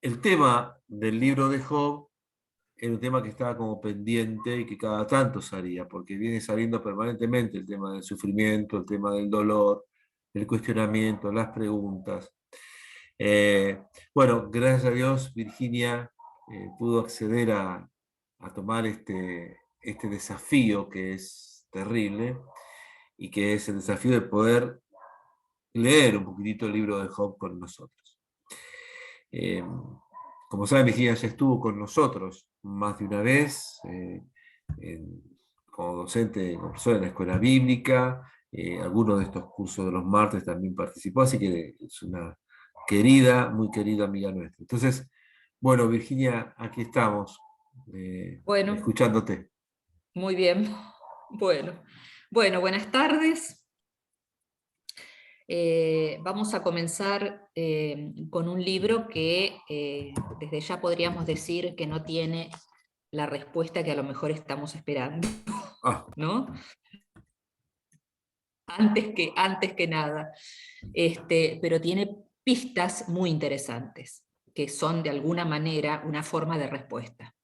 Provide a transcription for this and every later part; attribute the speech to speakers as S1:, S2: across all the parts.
S1: El tema del libro de Job era un tema que estaba como pendiente y que cada tanto salía, porque viene saliendo permanentemente el tema del sufrimiento, el tema del dolor, el cuestionamiento, las preguntas. Eh, bueno, gracias a Dios, Virginia pudo acceder a tomar este desafío que es terrible y que es el desafío de poder leer un poquitito el libro de Job con nosotros. Eh, Como saben, Virginia ya estuvo con nosotros más de una vez, como docente, como profesora en la escuela bíblica. Algunos de estos cursos de los martes también participó, así que es una querida, muy querida amiga nuestra. Entonces, bueno, Virginia, aquí estamos,
S2: Bueno,
S1: escuchándote.
S2: muy bien. Bueno, buenas tardes. Vamos a comenzar con un libro que desde ya podríamos decir que no tiene la respuesta que a lo mejor estamos esperando,
S1: Ah,
S2: ¿no? Antes que nada. Pero tiene pistas muy interesantes, que son de alguna manera una forma de respuesta.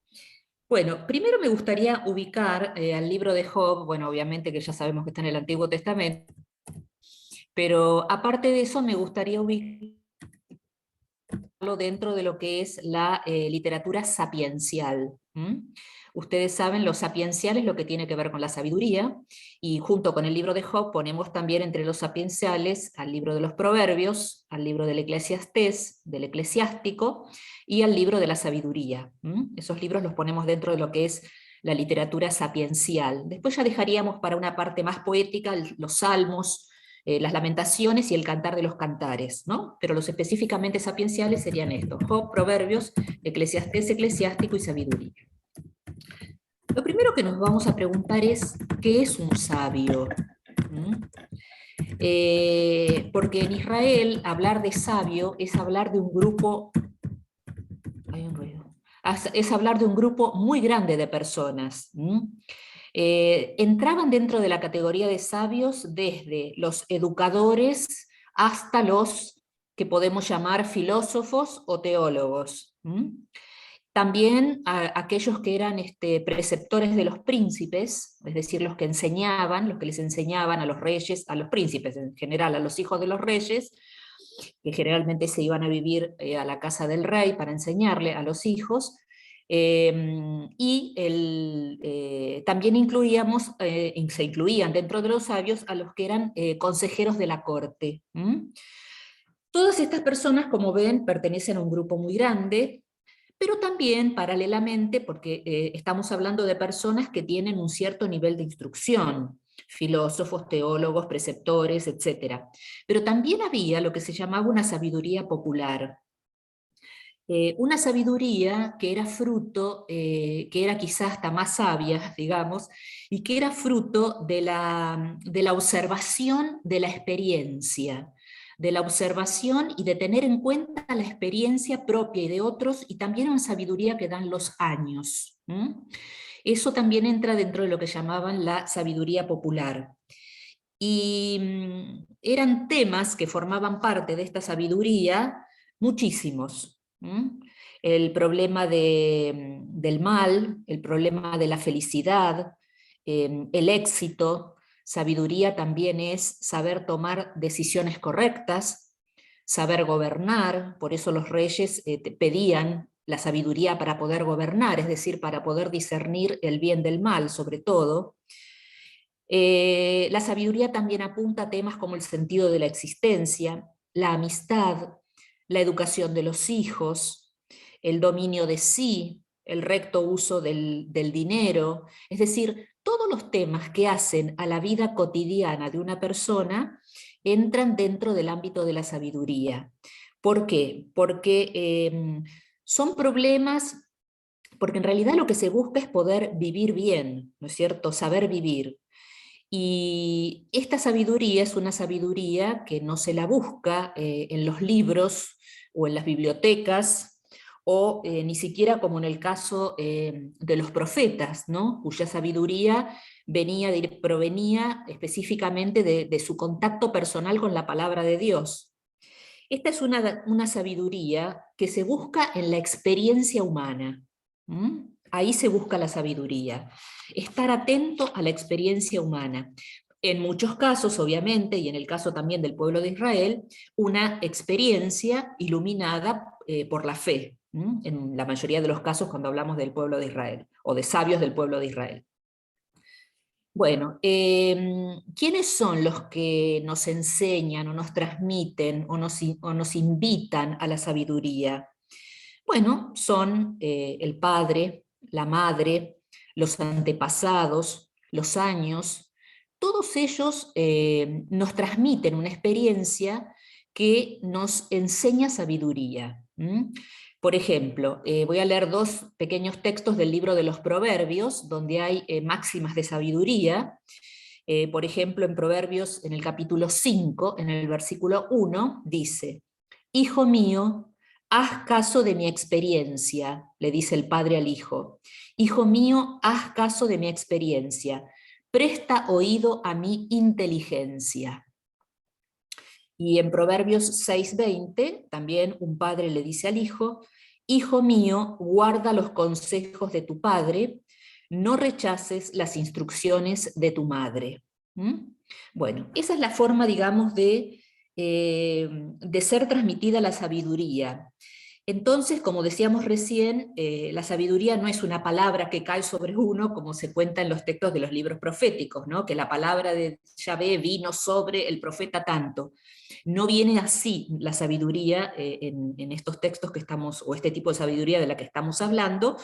S2: Bueno, primero me gustaría ubicar al libro de Job. Bueno, obviamente que ya sabemos que está en el Antiguo Testamento, pero aparte de eso me gustaría ubicarlo dentro de lo que es la literatura sapiencial. Ustedes saben, lo sapiencial es lo que tiene que ver con la sabiduría, y junto con el libro de Job ponemos también entre los sapienciales al libro de los Proverbios, al libro del Eclesiastés, del Eclesiástico, y al libro de la sabiduría. Esos libros los ponemos dentro de lo que es la literatura sapiencial. Después ya dejaríamos para una parte más poética los salmos, las lamentaciones y el cantar de los cantares, ¿no? Pero los específicamente sapienciales serían estos: Job, Proverbios, Eclesiastés, Eclesiástico y Sabiduría. Lo primero que nos vamos a preguntar es, ¿qué es un sabio? Porque en Israel hablar de sabio es hablar de un grupo, hay un ruido, es hablar de un grupo muy grande de personas. Entraban dentro de la categoría de sabios desde los educadores hasta los que podemos llamar filósofos o teólogos. También aquellos que eran preceptores de los príncipes, es decir, los que enseñaban, los que les enseñaban a los reyes, a los príncipes en general, a los hijos de los reyes, que generalmente se iban a vivir a la casa del rey para enseñarle a los hijos. También se incluían dentro de los sabios a los que eran consejeros de la corte. Todas estas personas, como ven, pertenecen a un grupo muy grande, pero también paralelamente, porque estamos hablando de personas que tienen un cierto nivel de instrucción, filósofos, teólogos, preceptores, etc. Pero también había lo que se llamaba una sabiduría popular. Una sabiduría que era fruto, que era quizás hasta más sabia, digamos, y que era fruto de la observación de la experiencia, de la observación y de tener en cuenta la experiencia propia y de otros, y también una sabiduría que dan los años. Eso también entra dentro de lo que llamaban la sabiduría popular. Y eran temas que formaban parte de esta sabiduría muchísimos. El problema del mal, el problema de la felicidad, el éxito. Sabiduría también es saber tomar decisiones correctas, saber gobernar. Por eso los reyes pedían la sabiduría para poder gobernar, es decir, para poder discernir el bien del mal, sobre todo. La sabiduría también apunta a temas como el sentido de la existencia, la amistad, la educación de los hijos, el dominio de sí, el recto uso del dinero, es decir, todos los temas que hacen a la vida cotidiana de una persona entran dentro del ámbito de la sabiduría. ¿Por qué? Porque son problemas, porque en realidad lo que se busca es poder vivir bien, ¿no es cierto? Saber vivir. Y esta sabiduría es una sabiduría que no se la busca en los libros o en las bibliotecas, o ni siquiera como en el caso de los profetas, ¿no? Cuya sabiduría provenía específicamente de su contacto personal con la palabra de Dios. Esta es una sabiduría que se busca en la experiencia humana. Ahí se busca la sabiduría. Estar atento a la experiencia humana. En muchos casos, obviamente, y en el caso también del pueblo de Israel, una experiencia iluminada por la fe, en la mayoría de los casos cuando hablamos del pueblo de Israel, o de sabios del pueblo de Israel. Bueno, ¿quiénes son los que nos enseñan o nos transmiten o nos invitan a la sabiduría? Bueno, son el padre, la madre, los antepasados, los años. Todos ellos nos transmiten una experiencia que nos enseña sabiduría. Por ejemplo, voy a leer dos pequeños textos del libro de los Proverbios, donde hay máximas de sabiduría. Por ejemplo, en Proverbios, en el capítulo 5, en el versículo 1, dice: Hijo mío, haz caso de mi experiencia, le dice el padre al hijo. Hijo mío, haz caso de mi experiencia, presta oído a mi inteligencia. Y en Proverbios 6:20, también un padre le dice al hijo: Hijo mío, guarda los consejos de tu padre, no rechaces las instrucciones de tu madre. Bueno, esa es la forma, digamos, de ser transmitida la sabiduría. Entonces, como decíamos recién, la sabiduría no es una palabra que cae sobre uno, como se cuenta en los textos de los libros proféticos, ¿no? Que la palabra de Yahvé vino sobre el profeta tanto. No viene así la sabiduría en estos textos que estamos, o este tipo de sabiduría de la que estamos hablando.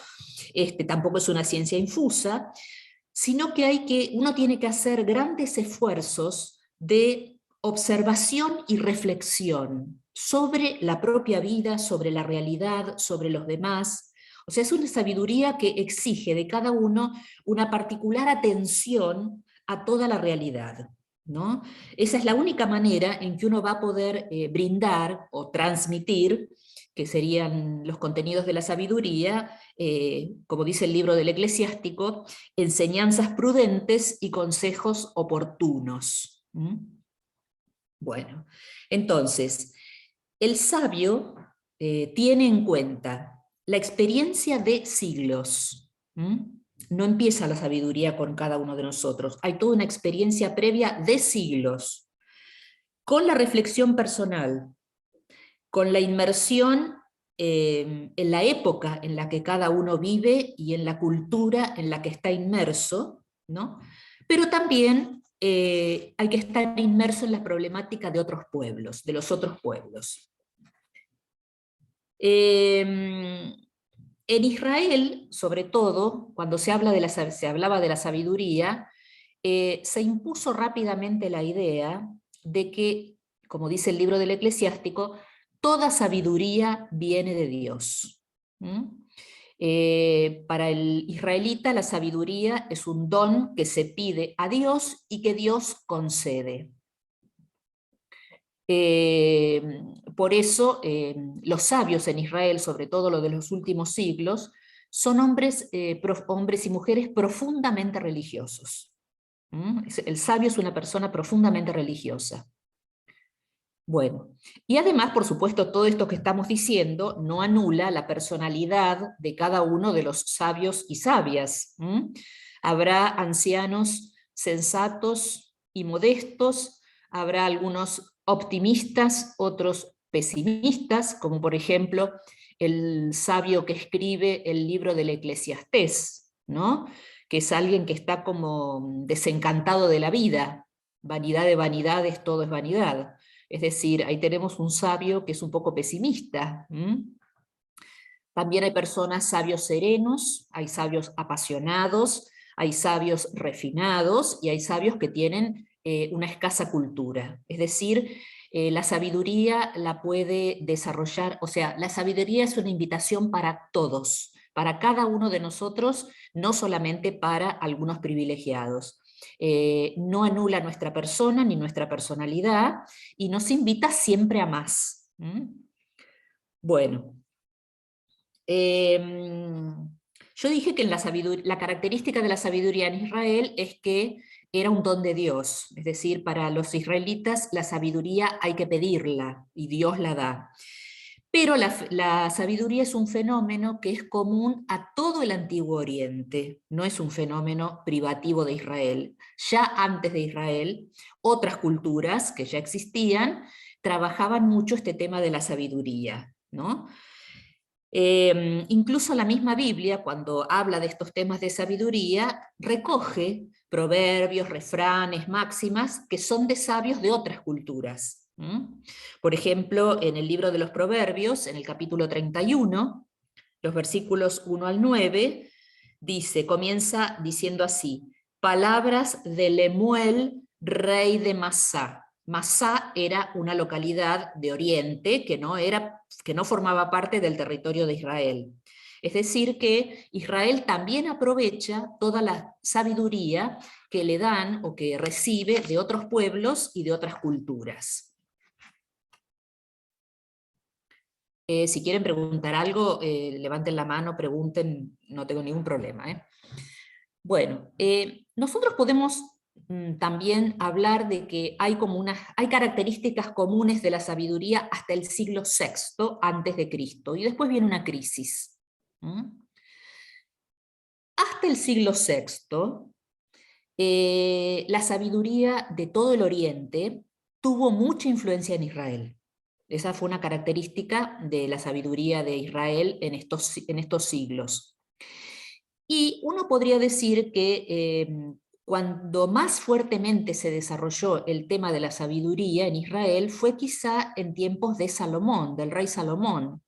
S2: Tampoco es una ciencia infusa, sino que uno tiene que hacer grandes esfuerzos de observación y reflexión sobre la propia vida, sobre la realidad, sobre los demás. O sea, es una sabiduría que exige de cada uno una particular atención a toda la realidad, ¿no? Esa es la única manera en que uno va a poder brindar o transmitir, que serían los contenidos de la sabiduría, como dice el libro del Eclesiástico, enseñanzas prudentes y consejos oportunos. Bueno, entonces, el sabio tiene en cuenta la experiencia de siglos. No empieza la sabiduría con cada uno de nosotros, hay toda una experiencia previa de siglos, con la reflexión personal, con la inmersión en la época en la que cada uno vive y en la cultura en la que está inmerso, ¿no? Pero también hay que estar inmerso en la problemática de otros pueblos, de los otros pueblos. En Israel, sobre todo, cuando se hablaba de la sabiduría, se impuso rápidamente la idea de que, como dice el libro del Eclesiástico, toda sabiduría viene de Dios. Para el israelita la sabiduría es un don que se pide a Dios y que Dios concede. Por eso los sabios en Israel, sobre todo los de los últimos siglos, son hombres y mujeres profundamente religiosos. El sabio es una persona profundamente religiosa. Bueno, y además, por supuesto, todo esto que estamos diciendo no anula la personalidad de cada uno de los sabios y sabias. Habrá ancianos sensatos y modestos, habrá algunos optimistas, otros pesimistas, como por ejemplo el sabio que escribe el libro del Eclesiastés, ¿no? Que es alguien que está como desencantado de la vida, vanidad de vanidades, todo es vanidad. Es decir, ahí tenemos un sabio que es un poco pesimista. También hay personas sabios serenos, hay sabios apasionados, hay sabios refinados y hay sabios que tienen una escasa cultura. Es decir, la sabiduría la puede desarrollar, o sea, la sabiduría es una invitación para todos, para cada uno de nosotros, no solamente para algunos privilegiados. No anula nuestra persona ni nuestra personalidad y nos invita siempre a más. Bueno, yo dije que la característica de la sabiduría en Israel es que era un don de Dios, es decir, para los israelitas la sabiduría hay que pedirla y Dios la da. Pero la sabiduría es un fenómeno que es común a todo el Antiguo Oriente, no es un fenómeno privativo de Israel. Ya antes de Israel, otras culturas que ya existían trabajaban mucho este tema de la sabiduría, ¿no? Incluso la misma Biblia, cuando habla de estos temas de sabiduría, recoge proverbios, refranes, máximas que son de sabios de otras culturas. Por ejemplo, en el libro de los Proverbios, en el capítulo 31, los versículos 1 al 9, comienza diciendo así: palabras de Lemuel, rey de Masá. Masá era una localidad de Oriente que no formaba parte del territorio de Israel. Es decir, que Israel también aprovecha toda la sabiduría que le dan o que recibe de otros pueblos y de otras culturas. Si quieren preguntar algo, levanten la mano, pregunten, no tengo ningún problema. Bueno, nosotros podemos también hablar de que hay características comunes de la sabiduría hasta el siglo VI antes de Cristo, y después viene una crisis. Hasta el siglo VI, la sabiduría de todo el Oriente tuvo mucha influencia en Israel. Esa fue una característica de la sabiduría de Israel en estos siglos. Y uno podría decir que cuando más fuertemente se desarrolló el tema de la sabiduría en Israel fue quizá en tiempos de Salomón, del rey Salomón.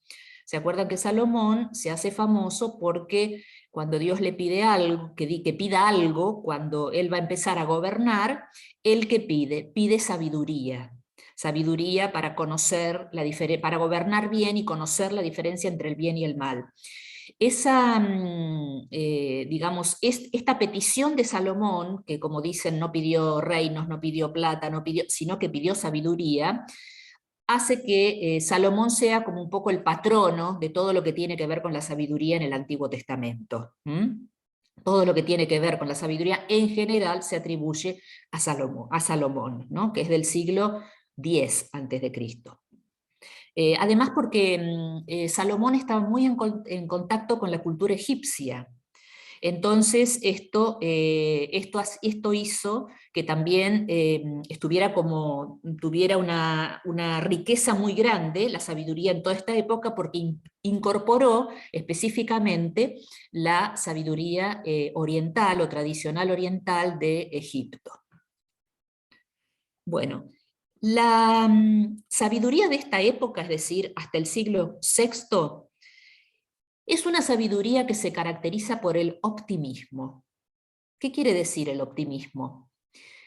S2: ¿Se acuerdan que Salomón se hace famoso porque cuando Dios le pide algo, que pida algo, cuando él va a empezar a gobernar, él que pide sabiduría? Sabiduría para para gobernar bien y conocer la diferencia entre el bien y el mal. Esta petición de Salomón, que como dicen no pidió reinos, no pidió plata, sino que pidió sabiduría, hace que Salomón sea como un poco el patrono de todo lo que tiene que ver con la sabiduría en el Antiguo Testamento. Todo lo que tiene que ver con la sabiduría en general se atribuye a Salomón, ¿no? Que es del siglo X antes de Cristo. Además porque Salomón estaba muy en contacto con la cultura egipcia. Entonces esto hizo que también tuviera una riqueza muy grande la sabiduría en toda esta época, porque incorporó específicamente la sabiduría oriental o tradicional oriental de Egipto. Bueno, la sabiduría de esta época, es decir, hasta el siglo VI, es una sabiduría que se caracteriza por el optimismo. ¿Qué quiere decir el optimismo?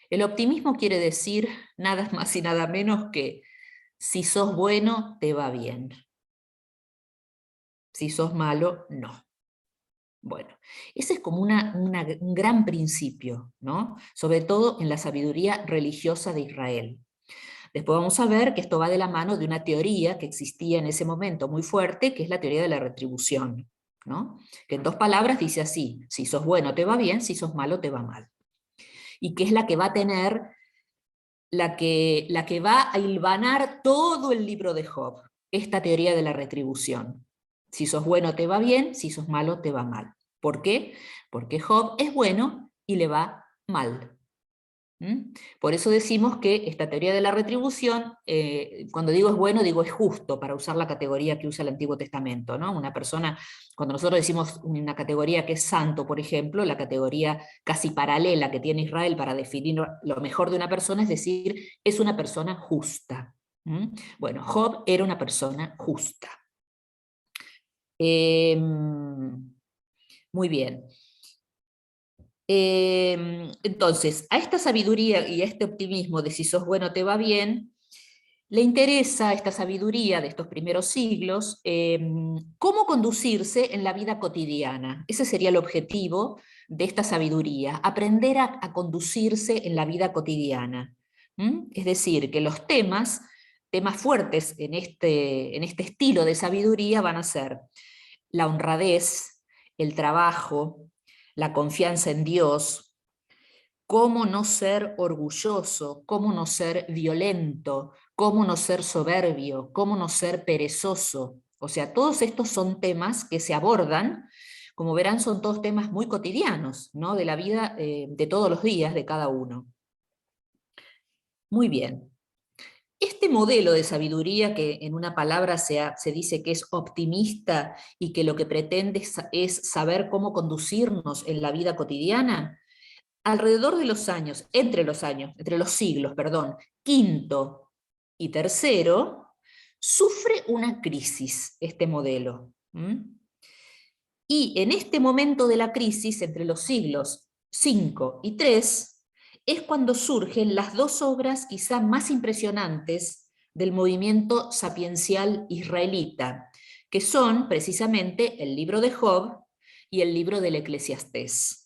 S2: El optimismo quiere decir nada más y nada menos que si sos bueno, te va bien. Si sos malo, no. Bueno, ese es como un gran principio, ¿no? Sobre todo en la sabiduría religiosa de Israel. Después vamos a ver que esto va de la mano de una teoría que existía en ese momento muy fuerte, que es la teoría de la retribución, ¿no? Que en dos palabras dice así: si sos bueno te va bien, si sos malo te va mal. Y que es la que va a tener, la que va a hilvanar todo el libro de Job, esta teoría de la retribución. Si sos bueno te va bien, si sos malo te va mal. ¿Por qué? Porque Job es bueno y le va mal. Por eso decimos que esta teoría de la retribución, cuando digo es bueno, digo es justo, para usar la categoría que usa el Antiguo Testamento, ¿no? Una persona, cuando nosotros decimos una categoría que es santo, por ejemplo, la categoría casi paralela que tiene Israel para definir lo mejor de una persona es decir, es una persona justa. Bueno, Job era una persona justa. Muy bien. Entonces, a esta sabiduría y a este optimismo de si sos bueno te va bien, le interesa esta sabiduría de estos primeros siglos, cómo conducirse en la vida cotidiana. Ese sería el objetivo de esta sabiduría, aprender a conducirse en la vida cotidiana. Es decir, que los temas fuertes en este estilo de sabiduría van a ser la honradez, el trabajo, la confianza en Dios, cómo no ser orgulloso, cómo no ser violento, cómo no ser soberbio, cómo no ser perezoso. O sea, todos estos son temas que se abordan, como verán, son todos temas muy cotidianos, ¿no? De la vida de todos los días de cada uno. Muy bien. Este modelo de sabiduría, que en una palabra se dice que es optimista y que lo que pretende es saber cómo conducirnos en la vida cotidiana, alrededor de entre los siglos, perdón, quinto y tercero, sufre una crisis este modelo. Y en este momento de la crisis, entre los siglos 5 y 3, es cuando surgen las dos obras quizá más impresionantes del movimiento sapiencial israelita, que son precisamente el libro de Job y el libro del Eclesiastés.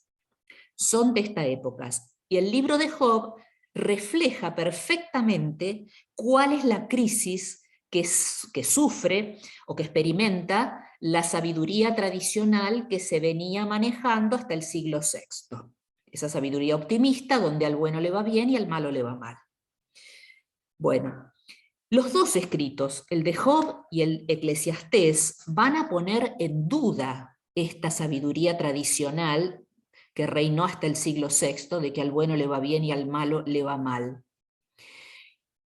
S2: Son de esta época. Y el libro de Job refleja perfectamente cuál es la crisis que sufre o que experimenta la sabiduría tradicional que se venía manejando hasta el siglo VI. Esa sabiduría optimista donde al bueno le va bien y al malo le va mal. Bueno, los dos escritos, el de Job y el Eclesiastés, van a poner en duda esta sabiduría tradicional que reinó hasta el siglo VI, de que al bueno le va bien y al malo le va mal.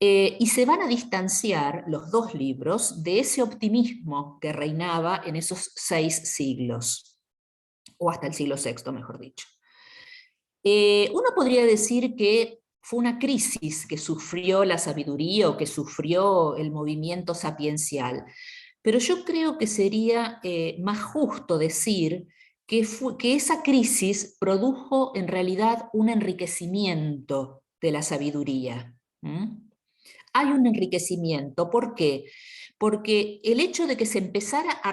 S2: Y se van a distanciar los dos libros de ese optimismo que reinaba en esos 6 siglos, o hasta el siglo VI, mejor dicho. Uno podría decir que fue una crisis que sufrió la sabiduría o que sufrió el movimiento sapiencial, pero yo creo que sería más justo decir que esa crisis produjo en realidad un enriquecimiento de la sabiduría. Hay un enriquecimiento. ¿Por qué? Porque el hecho de que se empezara a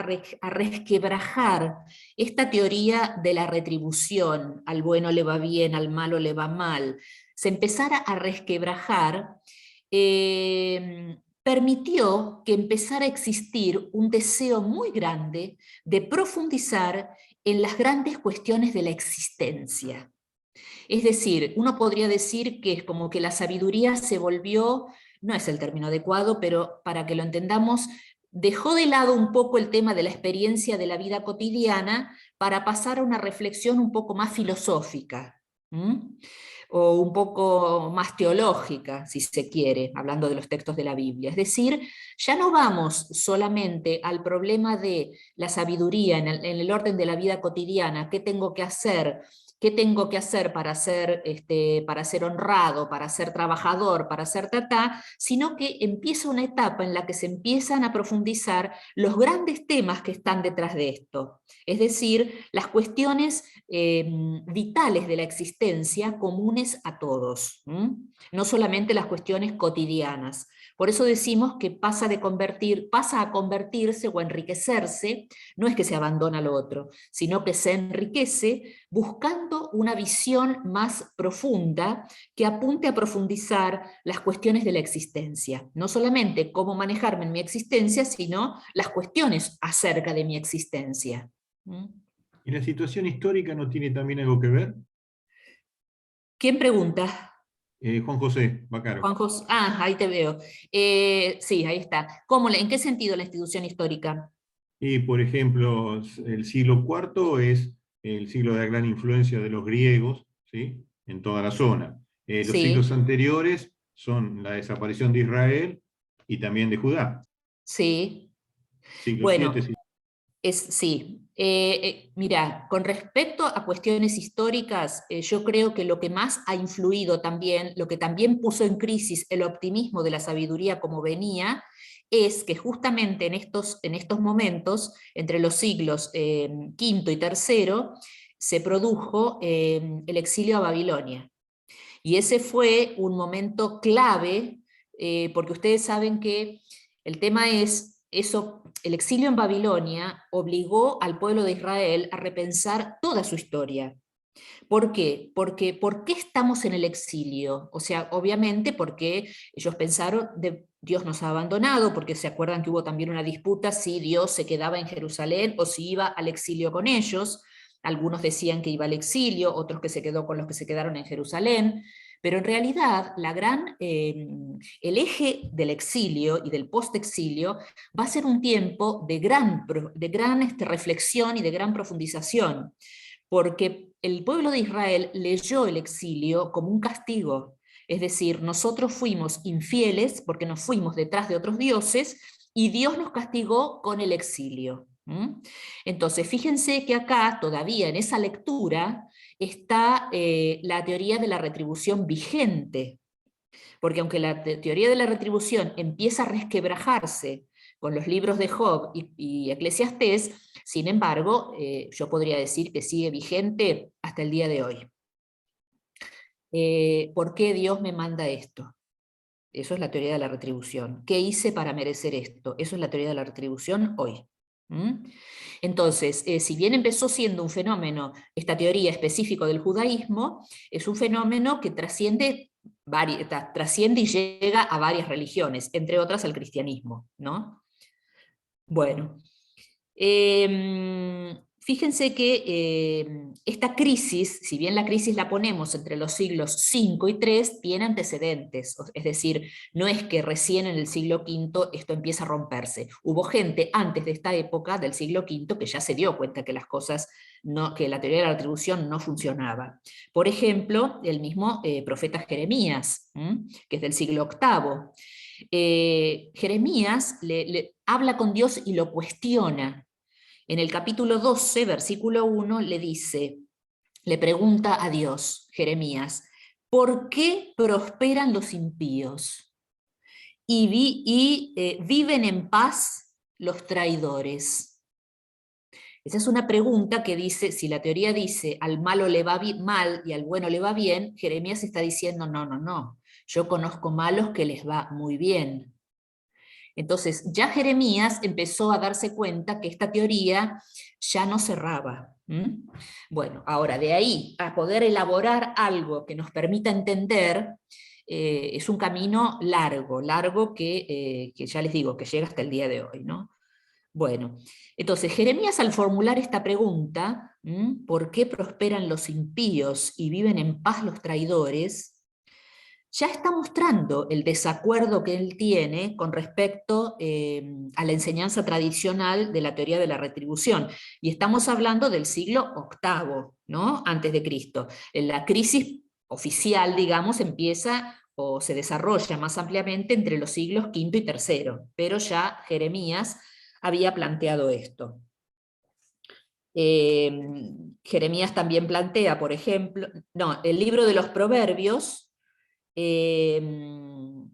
S2: resquebrajar esta teoría de la retribución, al bueno le va bien, al malo le va mal, se empezara a resquebrajar, permitió que empezara a existir un deseo muy grande de profundizar en las grandes cuestiones de la existencia. Es decir, uno podría decir que es como que la sabiduría se volvió, no es el término adecuado, pero para que lo entendamos, dejó de lado un poco el tema de la experiencia de la vida cotidiana para pasar a una reflexión un poco más filosófica, o un poco más teológica, si se quiere, hablando de los textos de la Biblia. Es decir, ya no vamos solamente al problema de la sabiduría en el orden de la vida cotidiana, qué tengo que hacer, para ser honrado, para ser trabajador, para ser tatá, sino que empieza una etapa en la que se empiezan a profundizar los grandes temas que están detrás de esto. Es decir, las cuestiones vitales de la existencia comunes a todos, no solamente las cuestiones cotidianas. Por eso decimos que pasa a convertirse o a enriquecerse, no es que se abandona lo otro, sino que se enriquece buscando una visión más profunda que apunte a profundizar las cuestiones de la existencia. No solamente cómo manejarme en mi existencia, sino las cuestiones acerca de mi existencia.
S3: ¿Y la situación histórica no tiene también algo que ver?
S2: ¿Quién pregunta?
S3: Juan José Bacaro.
S2: Juan José, ahí te veo. Sí, ahí está. ¿En qué sentido la institución histórica?
S3: Y, por ejemplo, el siglo IV es el siglo de la gran influencia de los griegos, ¿sí?, en toda la zona. Los siglos
S2: Sí,
S3: anteriores son la desaparición de Israel y también de Judá.
S2: sí.
S3: Siglo VII,
S2: Bueno, sí. Mira, con respecto a cuestiones históricas, yo creo que lo que más ha influido también, lo que también puso en crisis el optimismo de la sabiduría como venía, es que justamente en estos momentos, entre los siglos quinto y tercero, se produjo el exilio a Babilonia. Y ese fue un momento clave, porque ustedes saben que el tema es, el exilio en Babilonia obligó al pueblo de Israel a repensar toda su historia. ¿Por qué? Porque ¿por qué estamos en el exilio? O sea, obviamente porque ellos pensaron, Dios nos ha abandonado, porque se acuerdan que hubo también una disputa si Dios se quedaba en Jerusalén o si iba al exilio con ellos. algunos decían que iba al exilio, otros que se quedó con los que se quedaron en Jerusalén, pero en realidad el eje del exilio y del post-exilio va a ser un tiempo de gran reflexión y de gran profundización, porque el pueblo de Israel leyó el exilio como un castigo, es decir, nosotros fuimos infieles porque nos fuimos detrás de otros dioses y Dios nos castigó con el exilio. Entonces, fíjense que acá, todavía en esa lectura, está la teoría de la retribución vigente, porque aunque la teoría de la retribución empieza a resquebrajarse con los libros de Job y Eclesiastés, sin embargo, yo podría decir que sigue vigente hasta el día de hoy. ¿Por qué Dios me manda esto? Eso es la teoría de la retribución. ¿Qué hice para merecer esto? Eso es la teoría de la retribución hoy. Entonces, si bien empezó siendo un fenómeno, esta teoría específica del judaísmo, es un fenómeno que trasciende y llega a varias religiones, entre otras al cristianismo, ¿no? Bueno, fíjense que esta crisis, si bien la crisis la ponemos entre los siglos 5 y 3, tiene antecedentes, es decir, no es que recién en el siglo V esto empieza a romperse. Hubo gente antes de esta época, del siglo V, que ya se dio cuenta que las cosas, que la teoría de la retribución no funcionaba. Por ejemplo, el mismo profeta Jeremías, que es del siglo VIII. Jeremías le habla con Dios y lo cuestiona. En el capítulo 12, versículo 1, le pregunta a Dios, Jeremías, ¿por qué prosperan los impíos y viven en paz los traidores? Esa es una pregunta que dice, si la teoría dice al malo le va mal y al bueno le va bien, Jeremías está diciendo no, yo conozco malos que les va muy bien. Entonces ya Jeremías empezó a darse cuenta que esta teoría ya no cerraba. Bueno, ahora de ahí a poder elaborar algo que nos permita entender, es un camino largo que ya les digo, que llega hasta el día de hoy, ¿no? Bueno, entonces Jeremías al formular esta pregunta, ¿por qué prosperan los impíos y viven en paz los traidores?, ya está mostrando el desacuerdo que él tiene con respecto a la enseñanza tradicional de la teoría de la retribución. Y estamos hablando del siglo VIII, ¿no? Antes de Cristo. La crisis oficial, digamos, empieza o se desarrolla más ampliamente entre los siglos V y III, pero ya Jeremías había planteado esto. Jeremías también plantea, por ejemplo, el libro de los Proverbios, que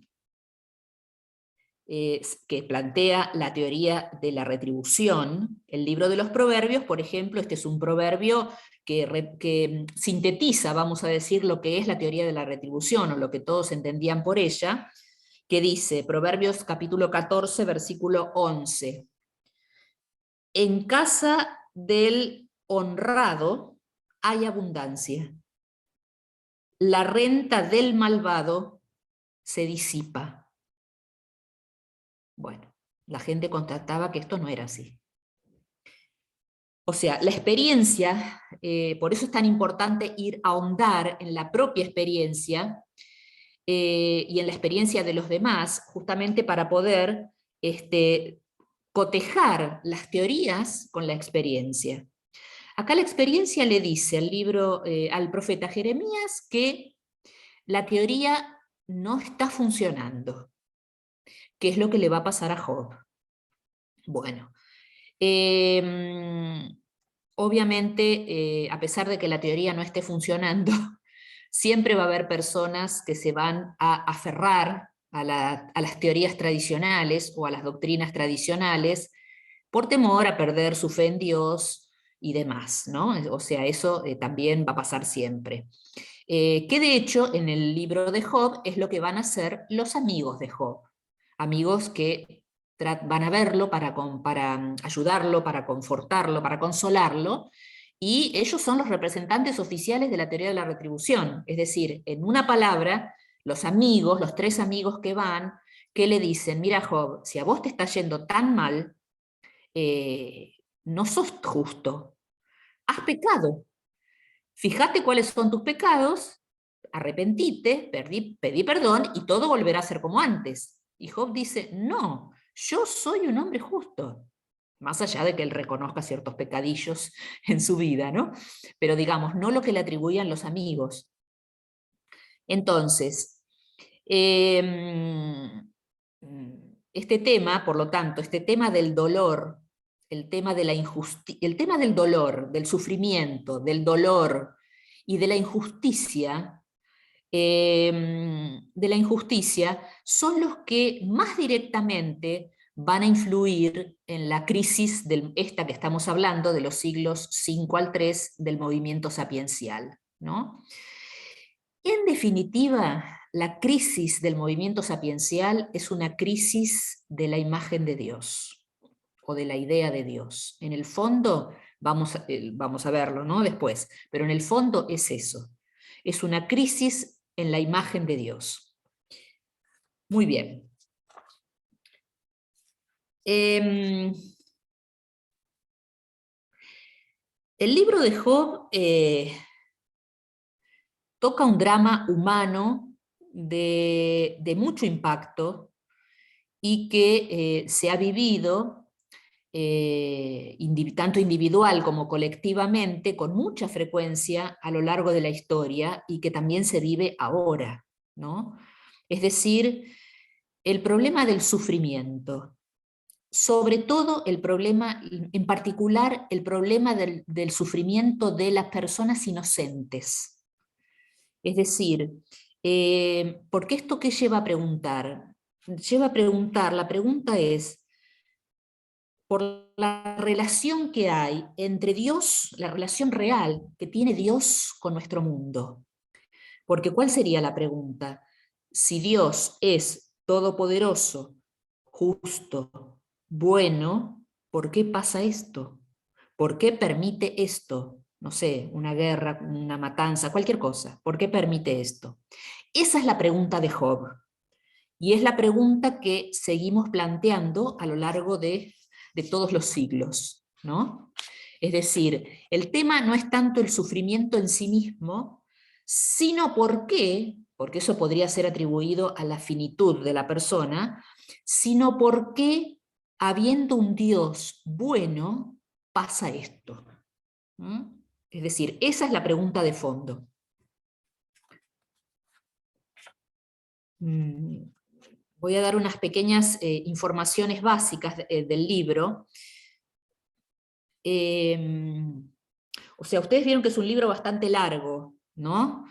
S2: plantea la teoría de la retribución. El libro de los Proverbios, por ejemplo, este es un proverbio que sintetiza, vamos a decir, lo que es la teoría de la retribución, o lo que todos entendían por ella, que dice, Proverbios capítulo 14, versículo 11, en casa del honrado hay abundancia, la renta del malvado se disipa. Bueno, la gente constataba que esto no era así. O sea, la experiencia, por eso es tan importante ir a ahondar en la propia experiencia y en la experiencia de los demás, justamente para poder cotejar las teorías con la experiencia. Acá la experiencia le dice al profeta Jeremías que la teoría no está funcionando. ¿Qué es lo que le va a pasar a Job? Bueno, obviamente, a pesar de que la teoría no esté funcionando, siempre va a haber personas que se van a aferrar a las teorías tradicionales o a las doctrinas tradicionales por temor a perder su fe en Dios y demás, ¿no? O sea, eso también va a pasar siempre. Que de hecho en el libro de Job es lo que van a hacer los amigos de Job. Amigos que van a verlo para ayudarlo, para confortarlo, para consolarlo, y ellos son los representantes oficiales de la teoría de la retribución. Es decir, en una palabra, los amigos, los tres amigos que van, que le dicen, mira Job, si a vos te está yendo tan mal, no sos justo, has pecado. Fíjate cuáles son tus pecados, arrepentite, pedí perdón y todo volverá a ser como antes. Y Job dice, no, yo soy un hombre justo. Más allá de que él reconozca ciertos pecadillos en su vida, ¿no? Pero digamos, no lo que le atribuían los amigos. Entonces, este tema, por lo tanto, este tema del dolor, el tema de la el tema del dolor, del sufrimiento, del dolor y de la injusticia, son los que más directamente van a influir en la crisis esta que estamos hablando de los siglos 5 al 3 del movimiento sapiencial, ¿no? En definitiva, la crisis del movimiento sapiencial es una crisis de la imagen de Dios o de la idea de Dios. En el fondo, vamos a verlo, ¿no? Después, pero en el fondo es eso. Es una crisis en la imagen de Dios. Muy bien. El libro de Job toca un drama humano de mucho impacto y que se ha vivido tanto individual como colectivamente con mucha frecuencia a lo largo de la historia y que también se vive ahora, ¿no? Es decir, el problema del sufrimiento, sobre todo el problema, en particular el problema del sufrimiento de las personas inocentes. Es decir, ¿porque esto qué lleva a preguntar? Lleva a preguntar, la pregunta es, por la relación que hay entre Dios, la relación real que tiene Dios con nuestro mundo. Porque ¿cuál sería la pregunta? Si Dios es todopoderoso, justo, bueno, ¿por qué pasa esto? ¿Por qué permite esto? No sé, una guerra, una matanza, cualquier cosa. ¿Por qué permite esto? Esa es la pregunta de Job. Y es la pregunta que seguimos planteando a lo largo de todos los siglos, ¿no? Es decir, el tema no es tanto el sufrimiento en sí mismo, sino porque eso podría ser atribuido a la finitud de la persona, sino porque, habiendo un Dios bueno, pasa esto. ¿Mm? Es decir, esa es la pregunta de fondo. Voy a dar unas pequeñas informaciones básicas del libro. O sea, ustedes vieron que es un libro bastante largo, ¿no?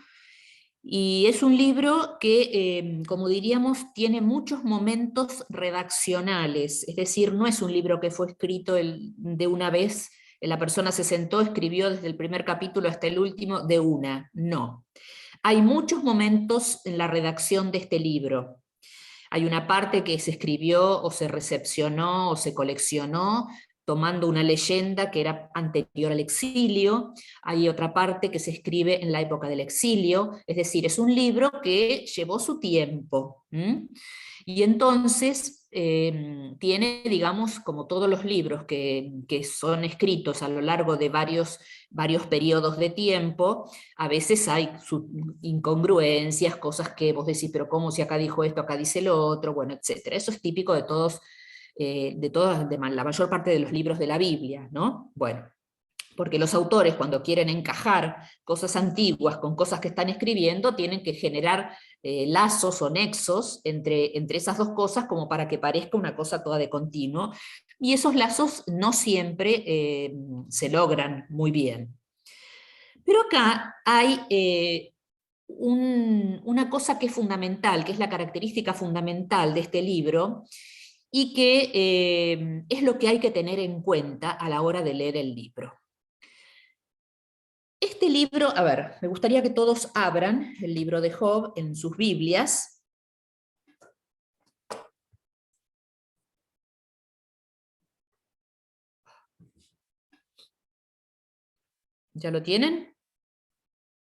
S2: Y es un libro que, como diríamos, tiene muchos momentos redaccionales, es decir, no es un libro que fue escrito de una vez, la persona se sentó, escribió desde el primer capítulo hasta el último de una, no. Hay muchos momentos en la redacción de este libro. Hay una parte que se escribió o se recepcionó o se coleccionó tomando una leyenda que era anterior al exilio, hay otra parte que se escribe en la época del exilio, es decir, es un libro que llevó su tiempo. Y entonces tiene, digamos, como todos los libros que son escritos a lo largo de varios periodos de tiempo, a veces hay incongruencias, cosas que vos decís, pero ¿cómo si acá dijo esto, acá dice lo otro? Bueno, etc. Eso es típico de todos, de la mayor parte de los libros de la Biblia, ¿no? Bueno, porque los autores cuando quieren encajar cosas antiguas con cosas que están escribiendo, tienen que generar lazos o nexos entre esas dos cosas como para que parezca una cosa toda de continuo, y esos lazos no siempre se logran muy bien. Pero acá hay una cosa que es fundamental, que es la característica fundamental de este libro, y que es lo que hay que tener en cuenta a la hora de leer el libro. Este libro, a ver, me gustaría que todos abran el libro de Job en sus Biblias. ¿Ya lo tienen?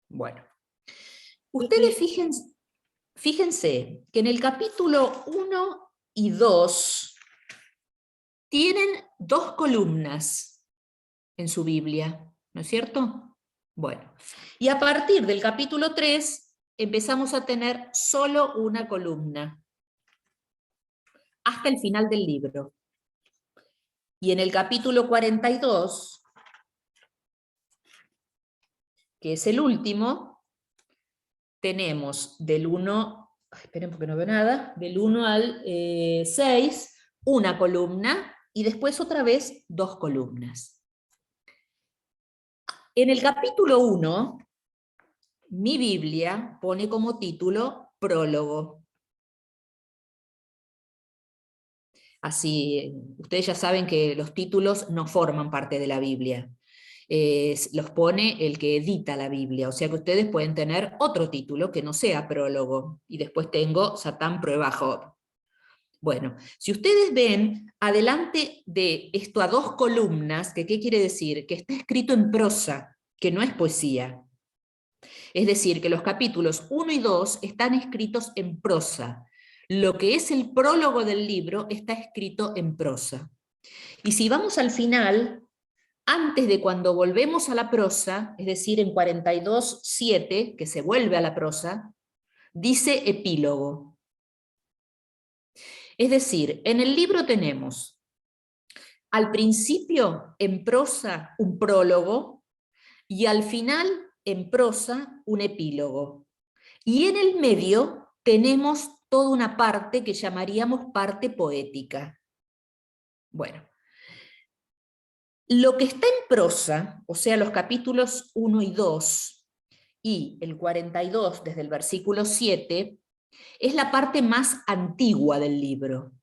S2: Bueno. Ustedes fíjense que en el capítulo 1 y 2 tienen dos columnas en su Biblia. ¿no es cierto? Bueno, y a partir del capítulo 3 empezamos a tener solo una columna, hasta el final del libro. Y en el capítulo 42, que es el último, tenemos del 1, esperen porque no veo nada, del 1 al 6, una columna, y después otra vez 2 columnas. En el capítulo 1, mi Biblia pone como título prólogo. Así, ustedes ya saben que los títulos no forman parte de la Biblia. Los pone el que edita la Biblia, o sea que ustedes pueden tener otro título que no sea prólogo. Y después tengo Satán prueba a Job. Bueno, si ustedes ven, adelante de esto a 2 columnas, ¿qué quiere decir? Que está escrito en prosa, que no es poesía. Es decir, que los capítulos 1 y 2 están escritos en prosa. Lo que es el prólogo del libro está escrito en prosa. Y si vamos al final, antes de cuando volvemos a la prosa, es decir, en 42:7, que se vuelve a la prosa, dice epílogo. Es decir, en el libro tenemos al principio en prosa un prólogo y al final en prosa un epílogo. Y en el medio tenemos toda una parte que llamaríamos parte poética. Bueno, lo que está en prosa, o sea, los capítulos 1 y 2, y el 42 desde el versículo 7, es la parte más antigua del libro,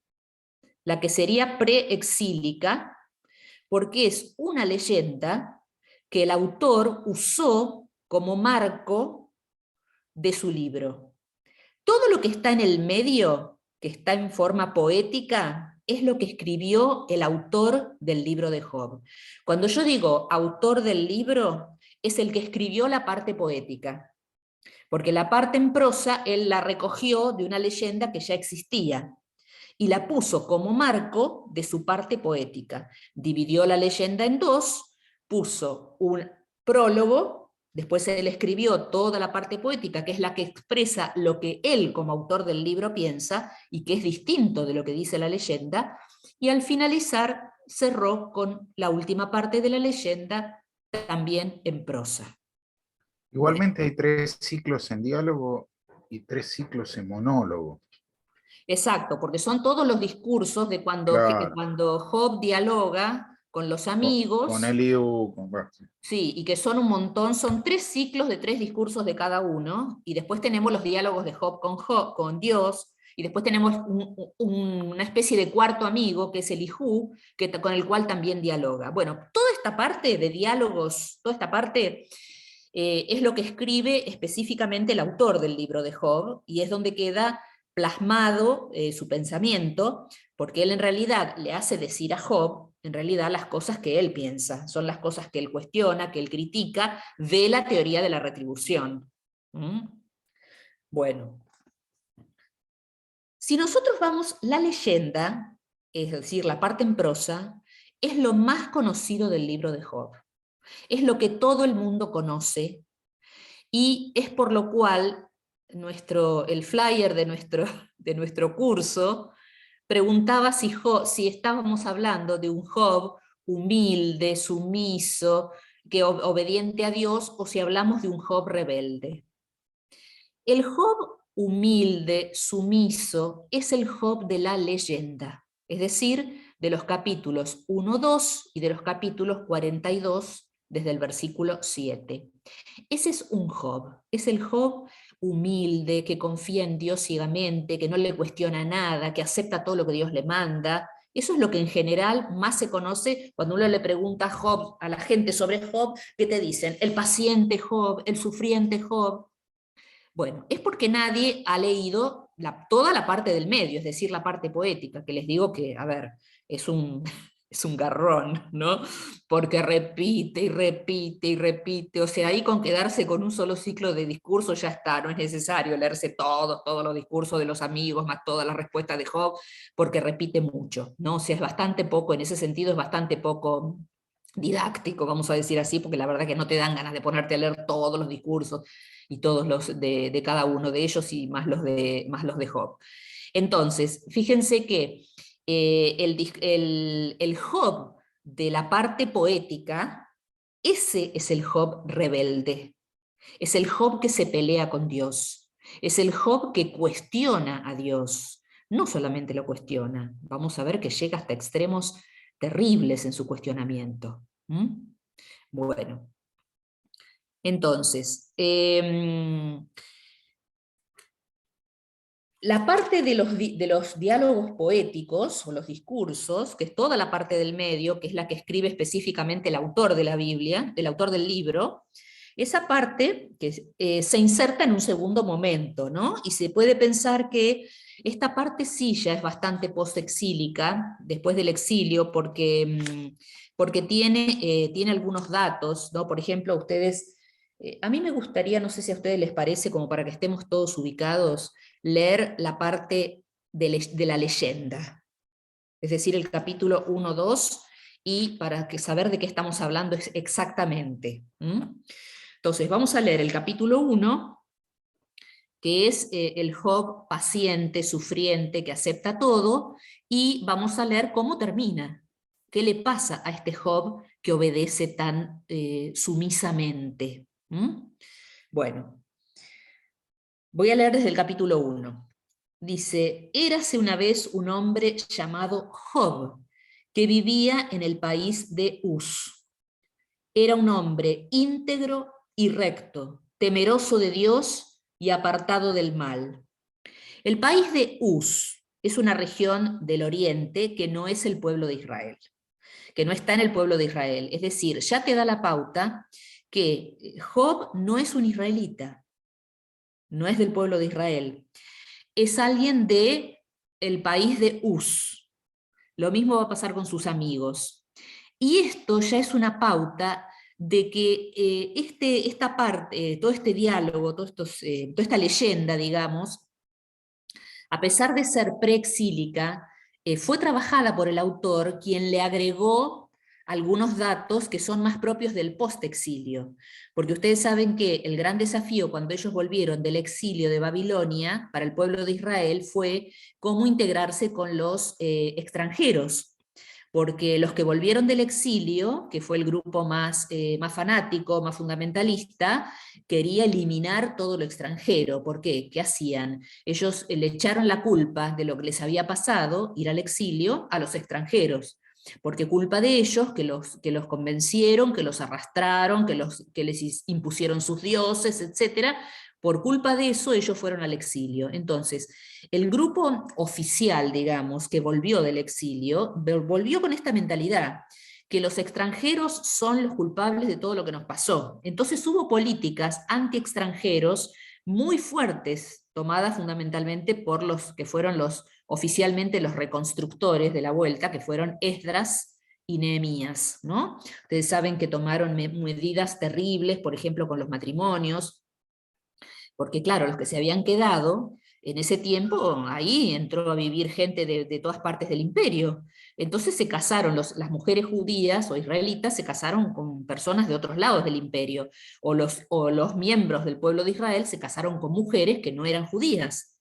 S2: la que sería preexílica, porque es una leyenda que el autor usó como marco de su libro. Todo lo que está en el medio, que está en forma poética, es lo que escribió el autor del libro de Job. Cuando yo digo autor del libro, es el que escribió la parte poética, porque la parte en prosa él la recogió de una leyenda que ya existía y la puso como marco de su parte poética. Dividió la leyenda en 2, puso un prólogo, después él escribió toda la parte poética, que es la que expresa lo que él como autor del libro piensa y que es distinto de lo que dice la leyenda, y al finalizar cerró con la última parte de la leyenda, también en prosa.
S4: Igualmente
S2: Bueno,
S4: hay 3 ciclos en diálogo y 3 ciclos en monólogo.
S2: exacto, porque son todos los discursos de
S4: Claro.
S2: cuando Job dialoga con los
S4: Con
S2: amigos,
S4: Eliú, con...
S2: sí, y que son un montón, son 3 ciclos de 3 discursos de cada uno, y después tenemos los diálogos de Job, con Dios, y después tenemos una especie de cuarto amigo, que es Elijú, con el cual también dialoga. Bueno, toda esta parte de diálogos, toda esta parte es lo que escribe específicamente el autor del libro de Job, y es donde queda plasmado su pensamiento, porque él en realidad le hace decir a Job, en realidad, las cosas que él piensa, son las cosas que él cuestiona, que él critica, de la teoría de la retribución. ¿Mm? Bueno, si nosotros vamos, la leyenda, es decir, la parte en prosa, es lo más conocido del libro de Job. Es lo que todo el mundo conoce, y es por lo cual el flyer de nuestro curso preguntaba si estábamos hablando de un Job humilde, sumiso, obediente a Dios, o si hablamos de un Job rebelde. El Job humilde, sumiso, es el Job de la leyenda, es decir, de los capítulos 1, 2 y de los capítulos 42 desde el versículo 7. Ese es un Job, es el Job humilde, que confía en Dios ciegamente, que no le cuestiona nada, que acepta todo lo que Dios le manda. Eso es lo que en general más se conoce cuando uno le pregunta a Job, a la gente sobre Job, ¿qué te dicen? El paciente Job, el sufriente Job. Bueno, es porque nadie ha leído toda la parte del medio, es decir, la parte poética, que les digo que, a ver, es un, es un garrón, ¿no? Porque repite y repite y repite, o sea, ahí con quedarse con un solo ciclo de discurso ya está, no es necesario leerse todos los discursos de los amigos, más todas las respuestas de Job, porque repite mucho, ¿no? O sea, es bastante poco, en ese sentido es bastante poco didáctico, vamos a decir así, porque la verdad que no te dan ganas de ponerte a leer todos los discursos y todos los de cada uno de ellos y más los de Job. Entonces, fíjense que el Job de la parte poética, ese es el Job rebelde, es el Job que se pelea con Dios, es el Job que cuestiona a Dios, no solamente lo cuestiona, vamos a ver que llega hasta extremos terribles en su cuestionamiento. Bueno, entonces, la parte de los diálogos poéticos o los discursos, que es toda la parte del medio, que es la que escribe específicamente el autor de la Biblia, el autor del libro, esa parte que se inserta en un segundo momento, ¿no? Y se puede pensar que esta parte sí ya es bastante post-exílica, después del exilio, porque tiene algunos datos, ¿no? Por ejemplo, ustedes, a mí me gustaría, no sé si a ustedes les parece, como para que estemos todos ubicados, leer la parte de la leyenda, es decir, el capítulo 1, 2, y para saber de qué estamos hablando exactamente. Entonces, vamos a leer el capítulo 1, que es el Job paciente, sufriente, que acepta todo, y vamos a leer cómo termina. ¿Qué le pasa a este Job que obedece tan sumisamente? Bueno, voy a leer desde el capítulo 1. Dice, érase una vez un hombre llamado Job, que vivía en el país de Uz. Era un hombre íntegro y recto, temeroso de Dios y apartado del mal. El país de Uz es una región del oriente que no es el pueblo de Israel, que no está en el pueblo de Israel. Es decir, ya te da la pauta que Job no es un israelita, no es del pueblo de Israel, es alguien del país de Uz. Lo mismo va a pasar con sus amigos. Y esto ya es una pauta de que esta parte, todo este diálogo, toda esta leyenda, digamos, a pesar de ser preexílica, fue trabajada por el autor, quien le agregó algunos datos que son más propios del postexilio. Porque ustedes saben que el gran desafío cuando ellos volvieron del exilio de Babilonia para el pueblo de Israel fue cómo integrarse con los extranjeros. Porque los que volvieron del exilio, que fue el grupo más fanático, más fundamentalista, quería eliminar todo lo extranjero. ¿Por qué? ¿Qué hacían? Ellos le echaron la culpa de lo que les había pasado, ir al exilio, a los extranjeros. Porque culpa de ellos, que los convencieron, que los arrastraron, que les impusieron sus dioses, etc. Por culpa de eso ellos fueron al exilio. Entonces, el grupo oficial, digamos, que volvió del exilio, volvió con esta mentalidad, que los extranjeros son los culpables de todo lo que nos pasó. Entonces hubo políticas anti-extranjeros muy fuertes, tomadas fundamentalmente por los que fueron oficialmente los reconstructores de la vuelta, que fueron Esdras y Nehemías, ¿no? Ustedes saben que tomaron medidas terribles, por ejemplo, con los matrimonios, porque claro, los que se habían quedado en ese tiempo, ahí entró a vivir gente de todas partes del imperio. Entonces se casaron, las mujeres judías o israelitas se casaron con personas de otros lados del imperio, o los miembros del pueblo de Israel se casaron con mujeres que no eran judías.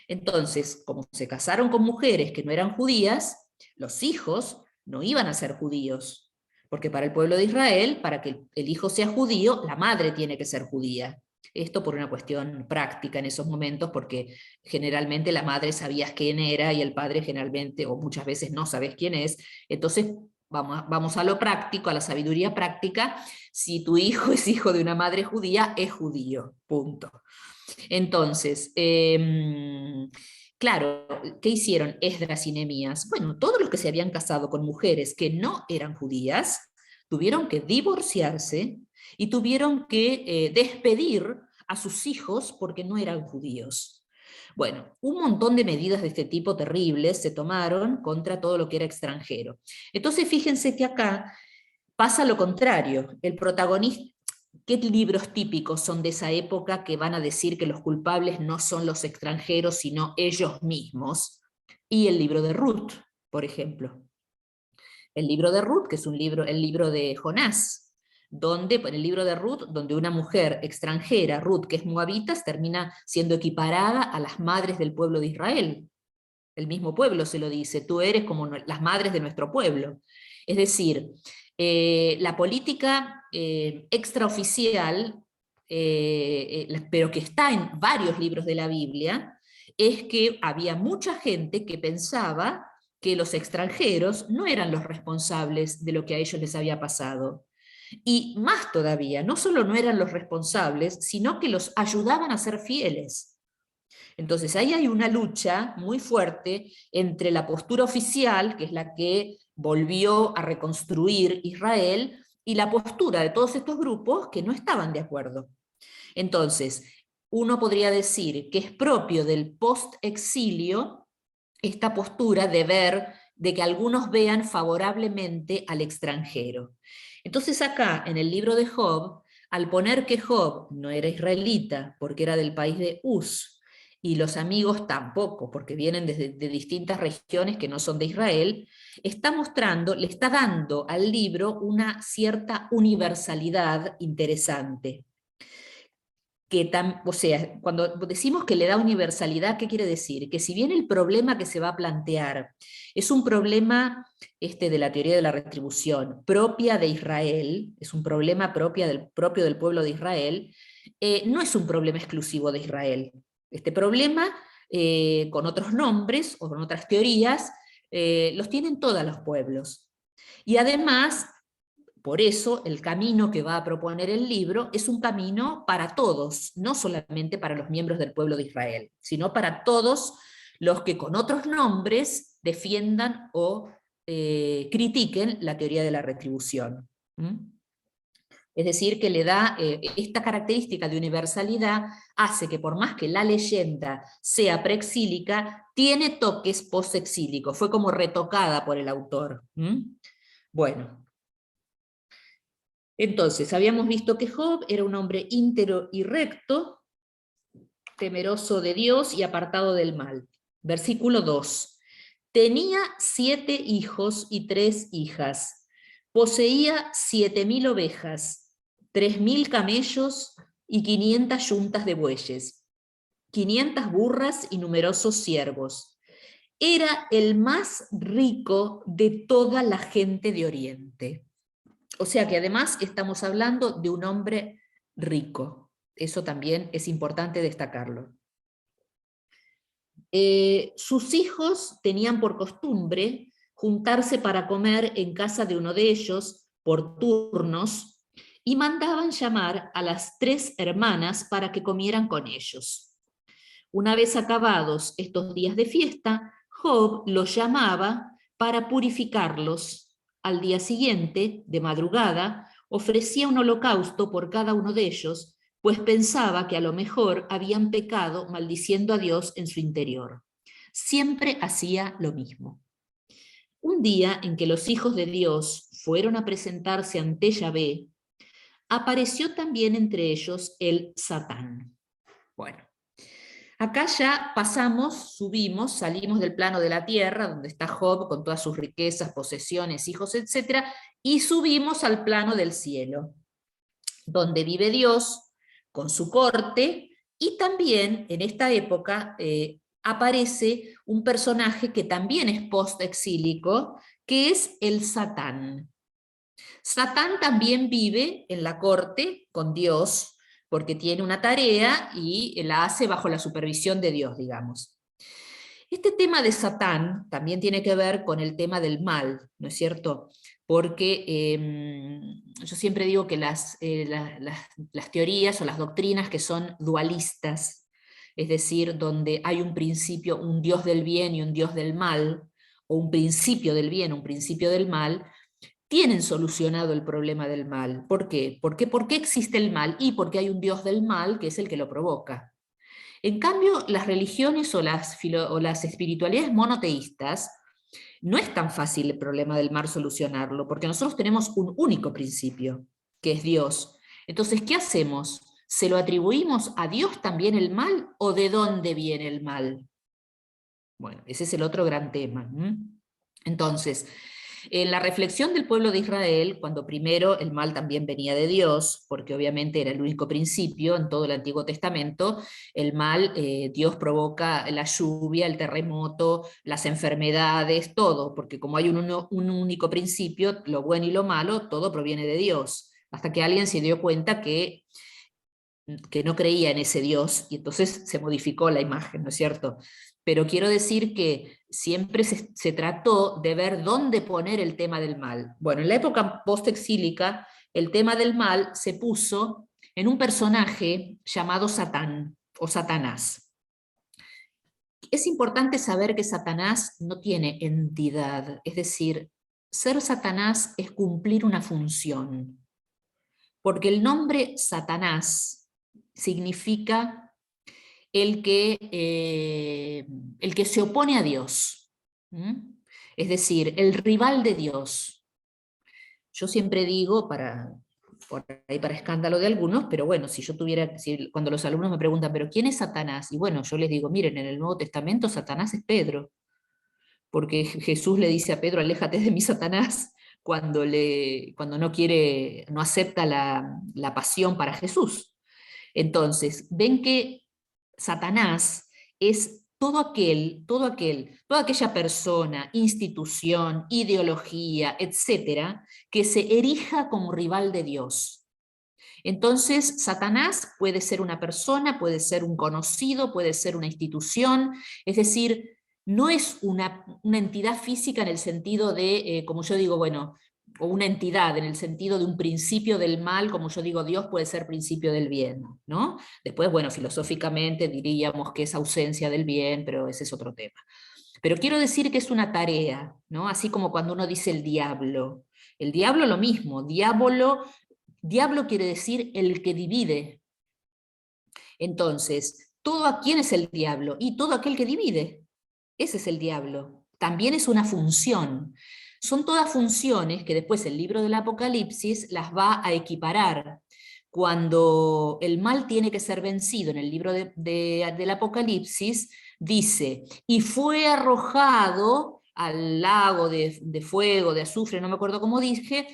S2: Entonces, como se casaron con mujeres que no eran judías, los hijos no iban a ser judíos, porque para el pueblo de Israel, para que el hijo sea judío, la madre tiene que ser judía. Esto por una cuestión práctica en esos momentos, porque generalmente la madre sabías quién era y el padre generalmente, o muchas veces no sabes quién es. Entonces vamos a lo práctico, a la sabiduría práctica. Si tu hijo es hijo de una madre judía, es judío, punto. Entonces, claro, ¿qué hicieron Esdras y Nehemías? Bueno, todos los que se habían casado con mujeres que no eran judías, tuvieron que divorciarse y tuvieron que despedir a sus hijos porque no eran judíos. Bueno, un montón de medidas de este tipo terribles se tomaron contra todo lo que era extranjero. Entonces fíjense que acá pasa lo contrario. El protagonista, ¿qué libros típicos son de esa época que van a decir que los culpables no son los extranjeros sino ellos mismos? Y el libro de Ruth, por ejemplo. El libro de Ruth, que es el libro de Jonás, donde, en el libro de Ruth, donde una mujer extranjera, Ruth, que es moabita, termina siendo equiparada a las madres del pueblo de Israel. El mismo pueblo se lo dice, tú eres como las madres de nuestro pueblo. Es decir, la política extraoficial, pero que está en varios libros de la Biblia, es que había mucha gente que pensaba que los extranjeros no eran los responsables de lo que a ellos les había pasado. Y más todavía, no solo no eran los responsables, sino que los ayudaban a ser fieles. Entonces ahí hay una lucha muy fuerte entre la postura oficial, que es la que volvió a reconstruir Israel, y la postura de todos estos grupos que no estaban de acuerdo. Entonces, uno podría decir que es propio del post-exilio esta postura de ver, de que algunos vean favorablemente al extranjero. Entonces acá, en el libro de Job, al poner que Job no era israelita, porque era del país de Uz, y los amigos tampoco, porque vienen de distintas regiones que no son de Israel, está mostrando, le está dando al libro una cierta universalidad interesante. O sea, cuando decimos que le da universalidad, ¿qué quiere decir? Que si bien el problema que se va a plantear es un problema de la teoría de la retribución propia de Israel, es un problema propio del pueblo de Israel, no es un problema exclusivo de Israel. Este problema, con otros nombres o con otras teorías, los tienen todos los pueblos. Y además, por eso el camino que va a proponer el libro es un camino para todos, no solamente para los miembros del pueblo de Israel, sino para todos los que con otros nombres defiendan o critiquen la teoría de la retribución. Es decir, que le da esta característica de universalidad, hace que por más que la leyenda sea preexílica, tiene toques postexílicos, fue como retocada por el autor. Bueno. Entonces, habíamos visto que Job era un hombre íntegro y recto, temeroso de Dios y apartado del mal. Versículo 2. Tenía 7 hijos y 3 hijas. Poseía 7.000 ovejas, 3.000 camellos y 500 yuntas de bueyes, 500 burras y numerosos siervos. Era el más rico de toda la gente de Oriente. O sea que además estamos hablando de un hombre rico. Eso también es importante destacarlo. Sus hijos tenían por costumbre juntarse para comer en casa de uno de ellos por turnos y mandaban llamar a las 3 hermanas para que comieran con ellos. Una vez acabados estos días de fiesta, Job los llamaba para purificarlos. Al día siguiente, de madrugada, ofrecía un holocausto por cada uno de ellos, pues pensaba que a lo mejor habían pecado maldiciendo a Dios en su interior. Siempre hacía lo mismo. Un día en que los hijos de Dios fueron a presentarse ante Yahvé, apareció también entre ellos el Satán. Bueno. Acá ya pasamos, subimos, salimos del plano de la tierra, donde está Job con todas sus riquezas, posesiones, hijos, etc., y subimos al plano del cielo, donde vive Dios con su corte, y también en esta época aparece un personaje que también es post-exílico, que es el Satán. Satán también vive en la corte con Dios, porque tiene una tarea y la hace bajo la supervisión de Dios, digamos. Este tema de Satán también tiene que ver con el tema del mal, ¿no es cierto? Porque yo siempre digo que las teorías o las doctrinas que son dualistas, es decir, donde hay un principio, un Dios del bien y un Dios del mal, o un principio del bien, un principio del mal, tienen solucionado el problema del mal. ¿Por qué? ¿Por qué existe el mal? Y porque hay un Dios del mal que es el que lo provoca. En cambio, las religiones o las espiritualidades monoteístas, no es tan fácil el problema del mal solucionarlo, porque nosotros tenemos un único principio, que es Dios. Entonces, ¿qué hacemos? ¿Se lo atribuimos a Dios también el mal o de dónde viene el mal? Bueno, ese es el otro gran tema. Entonces, En la reflexión del pueblo de Israel, cuando primero el mal también venía de Dios, porque obviamente era el único principio en todo el Antiguo Testamento, el mal, Dios provoca la lluvia, el terremoto, las enfermedades, todo, porque como hay un único principio, lo bueno y lo malo, todo proviene de Dios, hasta que alguien se dio cuenta que no creía en ese Dios, y entonces se modificó la imagen, ¿no es cierto? Pero quiero decir que siempre se trató de ver dónde poner el tema del mal. Bueno, en la época post-exílica, el tema del mal se puso en un personaje llamado Satán, o Satanás. Es importante saber que Satanás no tiene entidad, es decir, ser Satanás es cumplir una función, porque el nombre Satanás significa el que se opone a Dios, es decir, el rival de Dios. Yo siempre digo, por ahí para escándalo de algunos, pero bueno, cuando los alumnos me preguntan, ¿pero quién es Satanás? Y bueno, yo les digo, miren, en el Nuevo Testamento Satanás es Pedro, porque Jesús le dice a Pedro, aléjate de mí, Satanás, cuando no acepta la pasión para Jesús. Entonces, ven que Satanás es toda aquella persona, institución, ideología, etcétera, que se erija como rival de Dios. Entonces, Satanás puede ser una persona, puede ser un conocido, puede ser una institución, es decir, no es una entidad física en el sentido de, como yo digo, bueno, o una entidad en el sentido de un principio del mal, como yo digo, Dios puede ser principio del bien, ¿no? Después, bueno, filosóficamente diríamos que es ausencia del bien, pero ese es otro tema. Pero quiero decir que es una tarea, ¿no? Así como cuando uno dice el diablo. El diablo lo mismo, diablo quiere decir el que divide. Entonces, ¿quién es el diablo? Y todo aquel que divide. Ese es el diablo. También es una función. Son todas funciones que después el libro del Apocalipsis las va a equiparar. Cuando el mal tiene que ser vencido en el libro del Apocalipsis, dice, y fue arrojado al lago de fuego, de azufre, no me acuerdo cómo dice,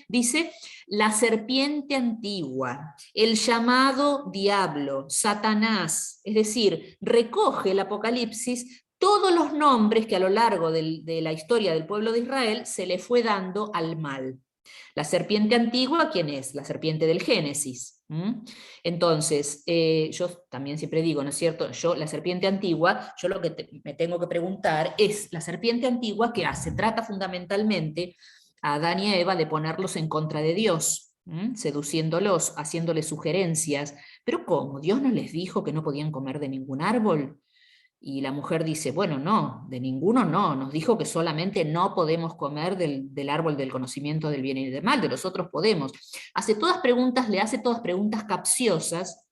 S2: la serpiente antigua, el llamado diablo, Satanás, es decir, recoge el Apocalipsis todos los nombres que a lo largo de la historia del pueblo de Israel se le fue dando al mal. La serpiente antigua, ¿quién es? La serpiente del Génesis. Entonces, yo también siempre digo, ¿no es cierto? La serpiente antigua, yo lo que me tengo que preguntar es, ¿la serpiente antigua qué hace? Trata fundamentalmente a Adán y a Eva de ponerlos en contra de Dios, seduciéndolos, haciéndoles sugerencias. ¿Pero cómo? ¿Dios no les dijo que no podían comer de ningún árbol? Y la mujer dice, bueno, no, de ninguno no, nos dijo que solamente no podemos comer del árbol del conocimiento del bien y del mal, de los otros podemos. Le hace todas preguntas capciosas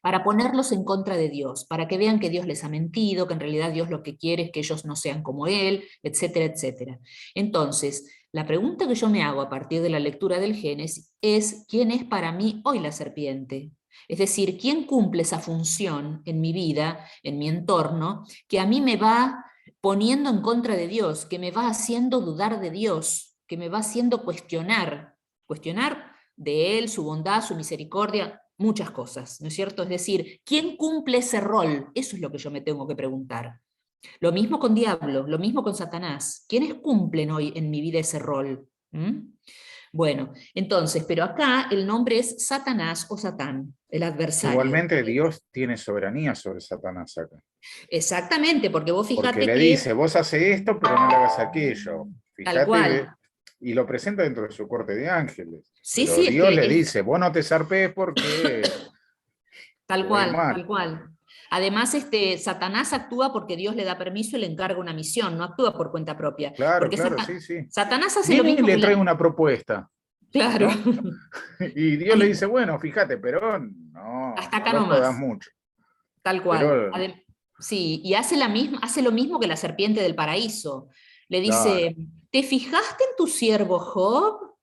S2: para ponerlos en contra de Dios, para que vean que Dios les ha mentido, que en realidad Dios lo que quiere es que ellos no sean como Él, etcétera, etcétera. Entonces, la pregunta que yo me hago a partir de la lectura del Génesis es, ¿quién es para mí hoy la serpiente? Es decir, ¿quién cumple esa función en mi vida, en mi entorno, que a mí me va poniendo en contra de Dios, que me va haciendo dudar de Dios, que me va haciendo cuestionar de Él, su bondad, su misericordia, muchas cosas, ¿no es cierto? Es decir, ¿quién cumple ese rol? Eso es lo que yo me tengo que preguntar. Lo mismo con diablo, lo mismo con Satanás. ¿Quiénes cumplen hoy en mi vida ese rol? Bueno, entonces, pero acá el nombre es Satanás o Satán, el adversario.
S4: Igualmente Dios tiene soberanía sobre Satanás acá.
S2: Exactamente, porque vos fijate
S4: porque le dice, vos haces esto, pero no le hagas aquello. Fíjate,
S2: tal cual.
S4: Y lo presenta dentro de su corte de ángeles.
S2: Sí,
S4: pero
S2: sí,
S4: Dios le dice, vos no te zarpés porque...
S2: Tal cual, tal cual. Además, Satanás actúa porque Dios le da permiso y le encarga una misión, no actúa por cuenta propia.
S4: Claro,
S2: porque
S4: claro, sí, sí.
S2: Satanás hace
S4: Viene
S2: lo mismo
S4: y le trae una propuesta.
S2: Claro.
S4: ¿No? Y Dios le dice, bueno, fíjate, pero no,
S2: hasta acá
S4: no
S2: nomás.
S4: jodas mucho.
S2: Tal cual.
S4: Pero...
S2: sí, y hace lo mismo que la serpiente del paraíso. Le dice,
S4: claro.
S2: ¿te fijaste en tu siervo Job?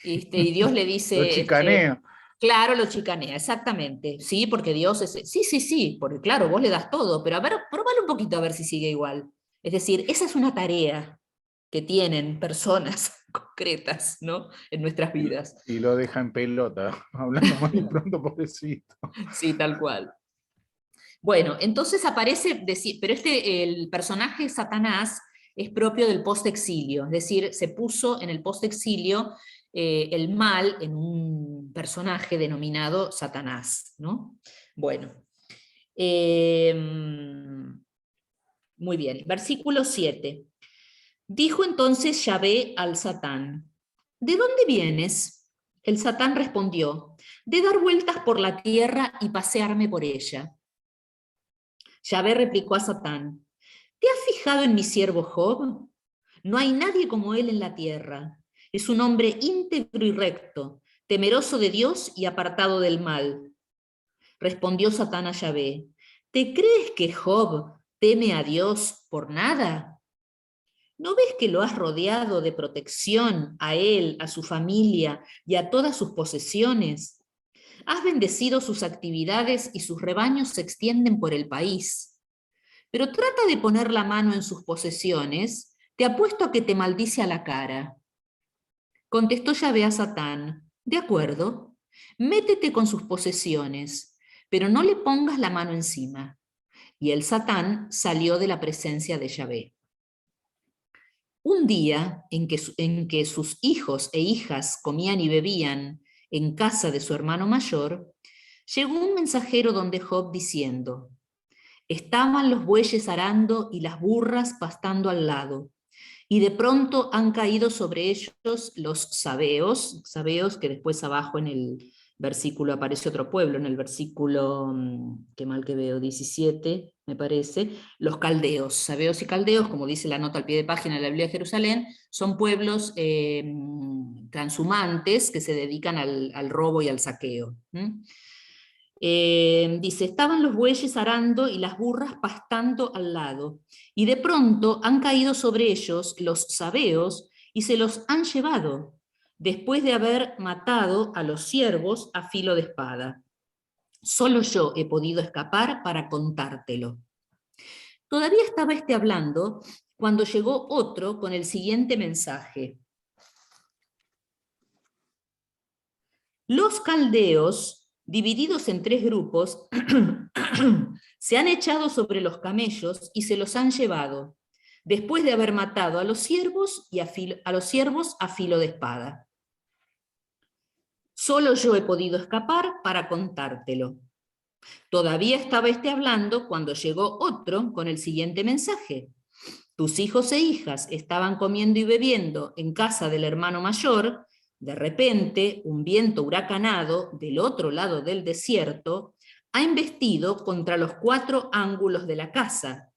S2: Y Dios le dice...
S4: lo chicanea.
S2: Claro, lo chicanea, exactamente. Sí, porque Dios es... Sí, porque claro, vos le das todo, pero a ver, probalo un poquito a ver si sigue igual. Es decir, esa es una tarea. que tienen personas concretas, ¿no?, en nuestras vidas.
S4: Y lo deja en pelota, hablando mal y pronto, pobrecito.
S2: Sí, tal cual. Bueno, entonces aparece, pero el personaje Satanás es propio del post-exilio, es decir, se puso en el post-exilio el mal en un personaje denominado Satanás, ¿no? Bueno, muy bien, versículo 7. Dijo entonces Yahvé al Satán: ¿de dónde vienes? El Satán respondió: de dar vueltas por la tierra y pasearme por ella. Yahvé replicó a Satán: ¿te has fijado en mi siervo Job? No hay nadie como él en la tierra. Es un hombre íntegro y recto, temeroso de Dios y apartado del mal. Respondió Satán a Yahvé: ¿te crees que Job teme a Dios por nada? ¿No ves que lo has rodeado de protección a él, a su familia y a todas sus posesiones? Has bendecido sus actividades y sus rebaños se extienden por el país. Pero trata de poner la mano en sus posesiones, te apuesto a que te maldice a la cara. Contestó Yahvé a Satán: de acuerdo, métete con sus posesiones, pero no le pongas la mano encima. Y el Satán salió de la presencia de Yahvé. Un día en que sus hijos e hijas comían y bebían en casa de su hermano mayor, llegó un mensajero donde Job diciendo: estaban los bueyes arando y las burras pastando al lado, y de pronto han caído sobre ellos los sabeos, que después abajo en el versículo aparece otro pueblo, en el versículo, qué mal que veo, 17, me parece, los caldeos. Sabeos y caldeos, como dice la nota al pie de página de la Biblia de Jerusalén, son pueblos transhumantes que se dedican al robo y al saqueo. Dice: estaban los bueyes arando y las burras pastando al lado, y de pronto han caído sobre ellos los sabeos y se los han llevado, después de haber matado a los siervos a filo de espada. Solo yo he podido escapar para contártelo. Todavía estaba hablando cuando llegó otro con el siguiente mensaje: los caldeos, divididos en 3 grupos, se han echado sobre los camellos y se los han llevado, después de haber matado a los siervos a filo de espada. Solo yo he podido escapar para contártelo. Todavía estaba hablando cuando llegó otro con el siguiente mensaje: tus hijos e hijas estaban comiendo y bebiendo en casa del hermano mayor. De repente, un viento huracanado del otro lado del desierto ha embestido contra los 4 ángulos de la casa,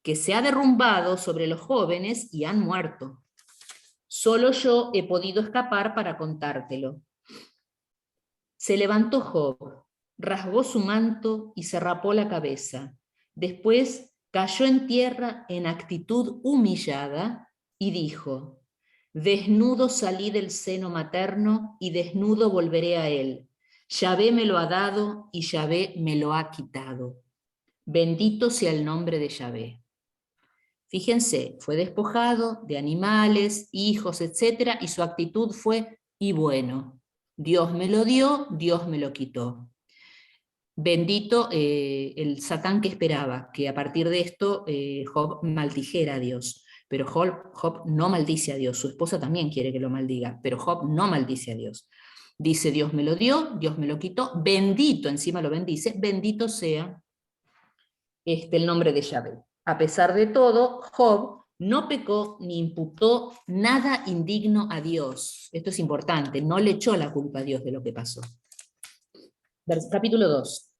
S2: que se ha derrumbado sobre los jóvenes y han muerto. Solo yo he podido escapar para contártelo. Se levantó Job, rasgó su manto y se rapó la cabeza. Después cayó en tierra en actitud humillada y dijo: desnudo salí del seno materno y desnudo volveré a él. Yahvé me lo ha dado y Yahvé me lo ha quitado. Bendito sea el nombre de Yahvé. Fíjense, fue despojado de animales, hijos, etc., y su actitud fue: y bueno, Dios me lo dio, Dios me lo quitó. Bendito el Satán que esperaba que a partir de esto Job maldijera a Dios. Pero Job no maldice a Dios, su esposa también quiere que lo maldiga, pero Job no maldice a Dios. Dice: Dios me lo dio, Dios me lo quitó, bendito, encima lo bendice, bendito sea el nombre de Yahvé. A pesar de todo, Job no pecó ni imputó nada indigno a Dios. Esto es importante, no le echó la culpa a Dios de lo que pasó. Capítulo 2.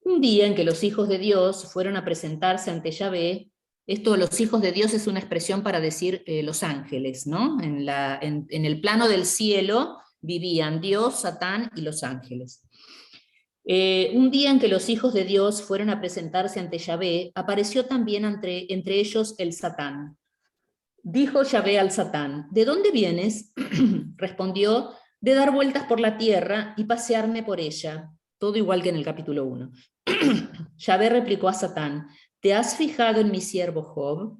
S2: Un día en que los hijos de Dios fueron a presentarse ante Yahvé. Esto, los hijos de Dios, es una expresión para decir los ángeles, ¿no? En el plano del cielo vivían Dios, Satán y los ángeles. Un día en que los hijos de Dios fueron a presentarse ante Yahvé, apareció también entre ellos el Satán. Dijo Yahvé al Satán: ¿de dónde vienes? Respondió: de dar vueltas por la tierra y pasearme por ella. Todo igual que en el capítulo 1. Yahvé replicó a Satán: ¿te has fijado en mi siervo Job?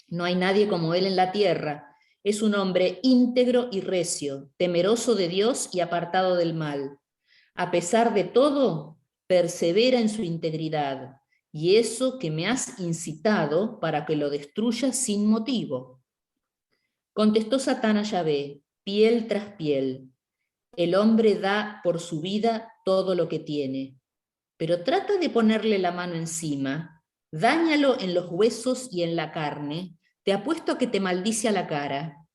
S2: No hay nadie como él en la tierra. Es un hombre íntegro y recio, temeroso de Dios y apartado del mal. A pesar de todo, persevera en su integridad, y eso que me has incitado para que lo destruya sin motivo. Contestó Satán a Yahvé, piel tras piel. El hombre da por su vida todo lo que tiene, pero trata de ponerle la mano encima, dáñalo en los huesos y en la carne, te apuesto a que te maldice a la cara.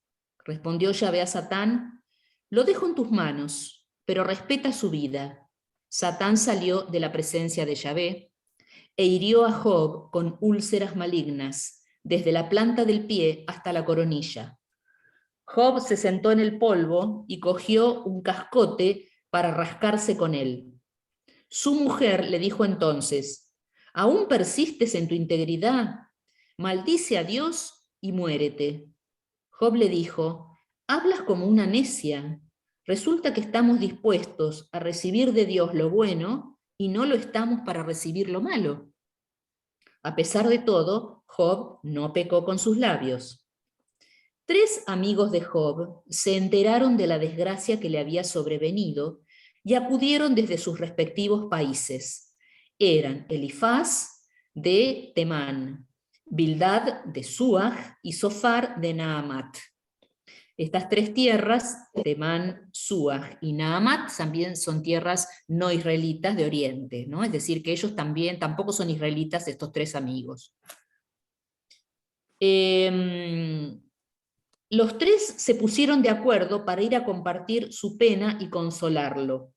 S2: Respondió Yahvé a Satán, lo dejo en tus manos, pero respeta su vida. Satán salió de la presencia de Yahvé e hirió a Job con úlceras malignas, desde la planta del pie hasta la coronilla. Job se sentó en el polvo y cogió un cascote para rascarse con él. Su mujer le dijo entonces, ¿aún persistes en tu integridad? Maldice a Dios y muérete. Job le dijo, hablas como una necia. Resulta que estamos dispuestos a recibir de Dios lo bueno y no lo estamos para recibir lo malo. A pesar de todo, Job no pecó con sus labios. 3 amigos de Job se enteraron de la desgracia que le había sobrevenido y acudieron desde sus respectivos países. Eran Elifaz de Temán, Bildad de Suaj y Zofar de Naamat. Estas 3 tierras, Temán, Suaj y Naamat, también son tierras no israelitas de Oriente, ¿no? Es decir, que ellos tampoco son israelitas, estos 3 amigos. Los 3 se pusieron de acuerdo para ir a compartir su pena y consolarlo.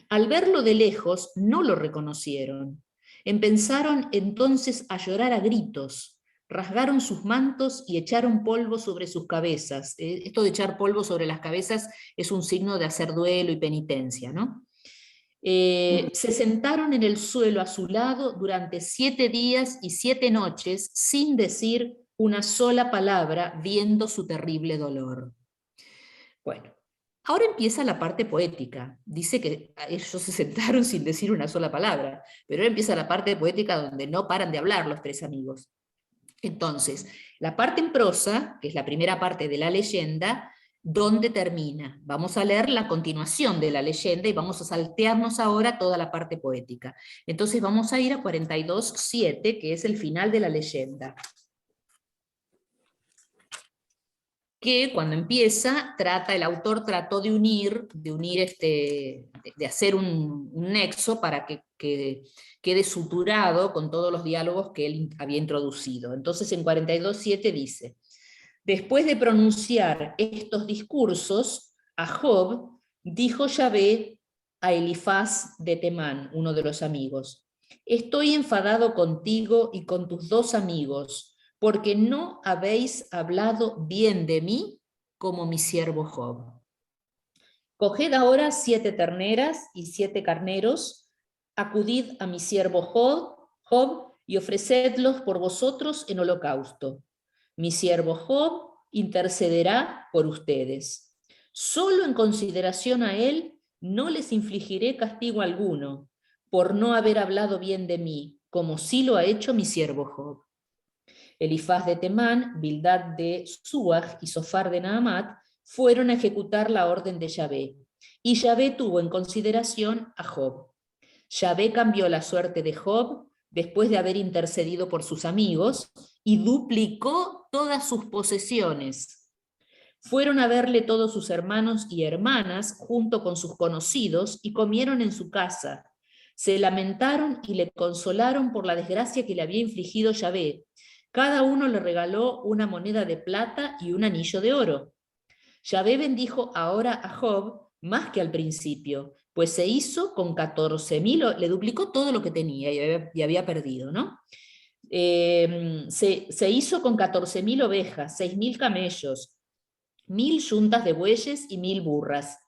S2: Al verlo de lejos, no lo reconocieron. Empezaron entonces a llorar a gritos, rasgaron sus mantos y echaron polvo sobre sus cabezas. Esto de echar polvo sobre las cabezas es un signo de hacer duelo y penitencia, ¿no? Se sentaron en el suelo a su lado durante 7 días y 7 noches sin decir una sola palabra, viendo su terrible dolor. Bueno, ahora empieza la parte poética. Dice que ellos se sentaron sin decir una sola palabra, pero ahora empieza la parte poética donde no paran de hablar los 3 amigos. Entonces, la parte en prosa, que es la primera parte de la leyenda, ¿dónde termina? Vamos a leer la continuación de la leyenda y vamos a saltearnos ahora toda la parte poética. Entonces vamos a ir a 42:7, que es el final de la leyenda. Que cuando empieza, el autor trató de unir de hacer un nexo para que quede suturado con todos los diálogos que él había introducido. Entonces en 42:7 dice, después de pronunciar estos discursos, a Job dijo Yahvé a Elifaz de Temán, uno de los amigos, estoy enfadado contigo y con tus 2 amigos, porque no habéis hablado bien de mí como mi siervo Job. Coged ahora 7 terneras y 7 carneros, acudid a mi siervo Job y ofrecedlos por vosotros en holocausto. Mi siervo Job intercederá por ustedes. Solo en consideración a él no les infligiré castigo alguno, por no haber hablado bien de mí, como sí lo ha hecho mi siervo Job. Elifaz de Temán, Bildad de Suaj y Zofar de Naamat fueron a ejecutar la orden de Yahvé, y Yahvé tuvo en consideración a Job. Yahvé cambió la suerte de Job después de haber intercedido por sus amigos y duplicó todas sus posesiones. Fueron a verle todos sus hermanos y hermanas junto con sus conocidos y comieron en su casa. Se lamentaron y le consolaron por la desgracia que le había infligido Yahvé. Cada uno le regaló una moneda de plata y un anillo de oro. Yahvé bendijo ahora a Job más que al principio, pues se hizo con 14.000, le duplicó todo lo que tenía y había perdido, ¿no? Se hizo con 14.000 ovejas, 6.000 camellos, 1.000 yuntas de bueyes y 1.000 burras.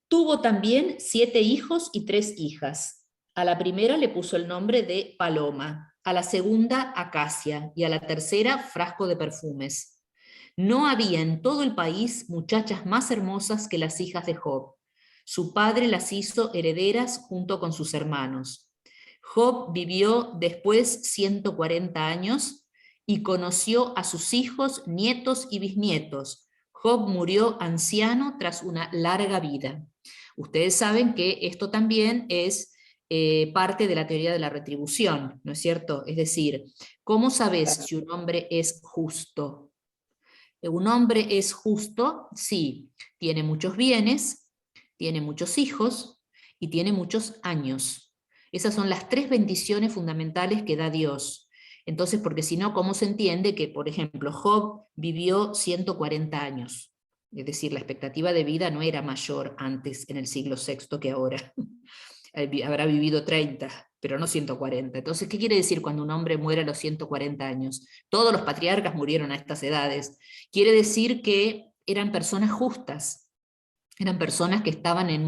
S2: Tuvo también 7 hijos y 3 hijas. A la primera le puso el nombre de Paloma, a la segunda Acacia y a la tercera Frasco de perfumes. No había en todo el país muchachas más hermosas que las hijas de Job. Su padre las hizo herederas junto con sus hermanos. Job vivió después 140 años y conoció a sus hijos, nietos y bisnietos. Job murió anciano tras una larga vida. Ustedes saben que esto también es parte de la teoría de la retribución, ¿no es cierto? Es decir, ¿cómo sabes si un hombre es justo? Un hombre es justo si tiene muchos bienes, tiene muchos hijos y tiene muchos años. Esas son las 3 bendiciones fundamentales que da Dios. Entonces, porque si no, ¿cómo se entiende que, por ejemplo, Job vivió 140 años? Es decir, la expectativa de vida no era mayor antes en el siglo VI que ahora. Habrá vivido 30, pero no 140. Entonces, ¿qué quiere decir cuando un hombre muere a los 140 años? Todos los patriarcas murieron a estas edades. Quiere decir que eran personas justas, eran personas que estaban en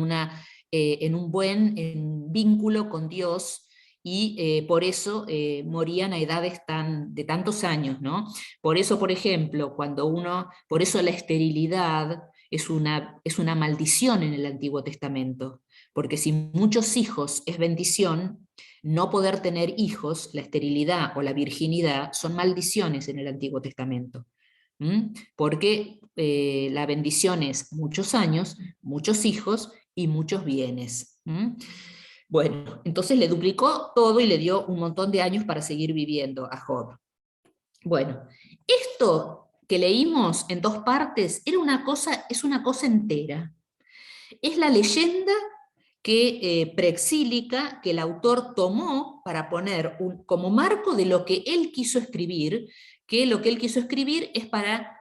S2: un buen vínculo con Dios, y por eso morían a edades de tantos años, ¿no? Por eso, por ejemplo, por eso la esterilidad es una maldición en el Antiguo Testamento, porque si muchos hijos es bendición, no poder tener hijos, la esterilidad o la virginidad, son maldiciones en el Antiguo Testamento. Porque la bendición es muchos años, muchos hijos y muchos bienes. Bueno, entonces le duplicó todo y le dio un montón de años para seguir viviendo a Job. Bueno, esto que leímos en 2 partes es una cosa entera. Es la leyenda preexílica que el autor tomó para poner como marco de lo que él quiso escribir, que lo que él quiso escribir es para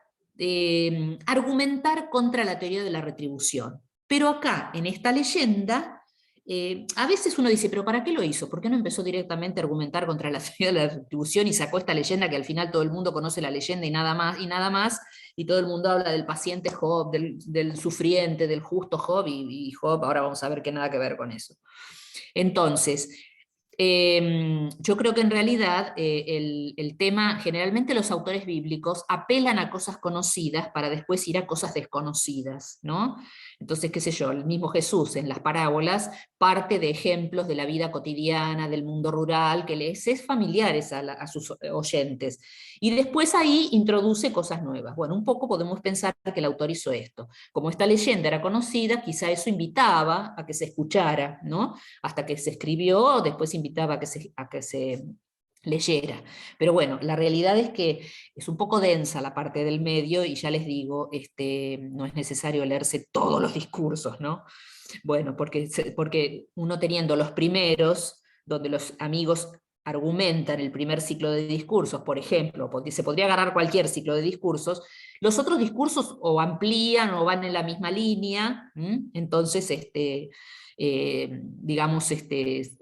S2: argumentar contra la teoría de la retribución. Pero acá, en esta leyenda, a veces uno dice, ¿pero para qué lo hizo? ¿Por qué no empezó directamente a argumentar contra la teoría de la retribución y sacó esta leyenda que al final todo el mundo conoce la leyenda y nada más, y todo el mundo habla del paciente Job, del sufriente, del justo Job, y Job ahora vamos a ver que nada que ver con eso? Entonces, yo creo que en realidad el tema, generalmente los autores bíblicos apelan a cosas conocidas para después ir a cosas desconocidas, ¿no? Entonces, qué sé yo, el mismo Jesús en las parábolas parte de ejemplos de la vida cotidiana, del mundo rural, que les es familiares a sus oyentes, y después ahí introduce cosas nuevas. Bueno, un poco podemos pensar que el autor hizo esto. Como esta leyenda era conocida, quizá eso invitaba a que se escuchara, ¿no? Hasta que se escribió, después invitaba a que se leyera. Pero bueno, la realidad es que es un poco densa la parte del medio, y ya les digo, no es necesario leerse todos los discursos, ¿no? Bueno, porque uno teniendo los primeros, donde los amigos argumentan el primer ciclo de discursos, por ejemplo, porque se podría agarrar cualquier ciclo de discursos, los otros discursos o amplían o van en la misma línea. Entonces, digamos,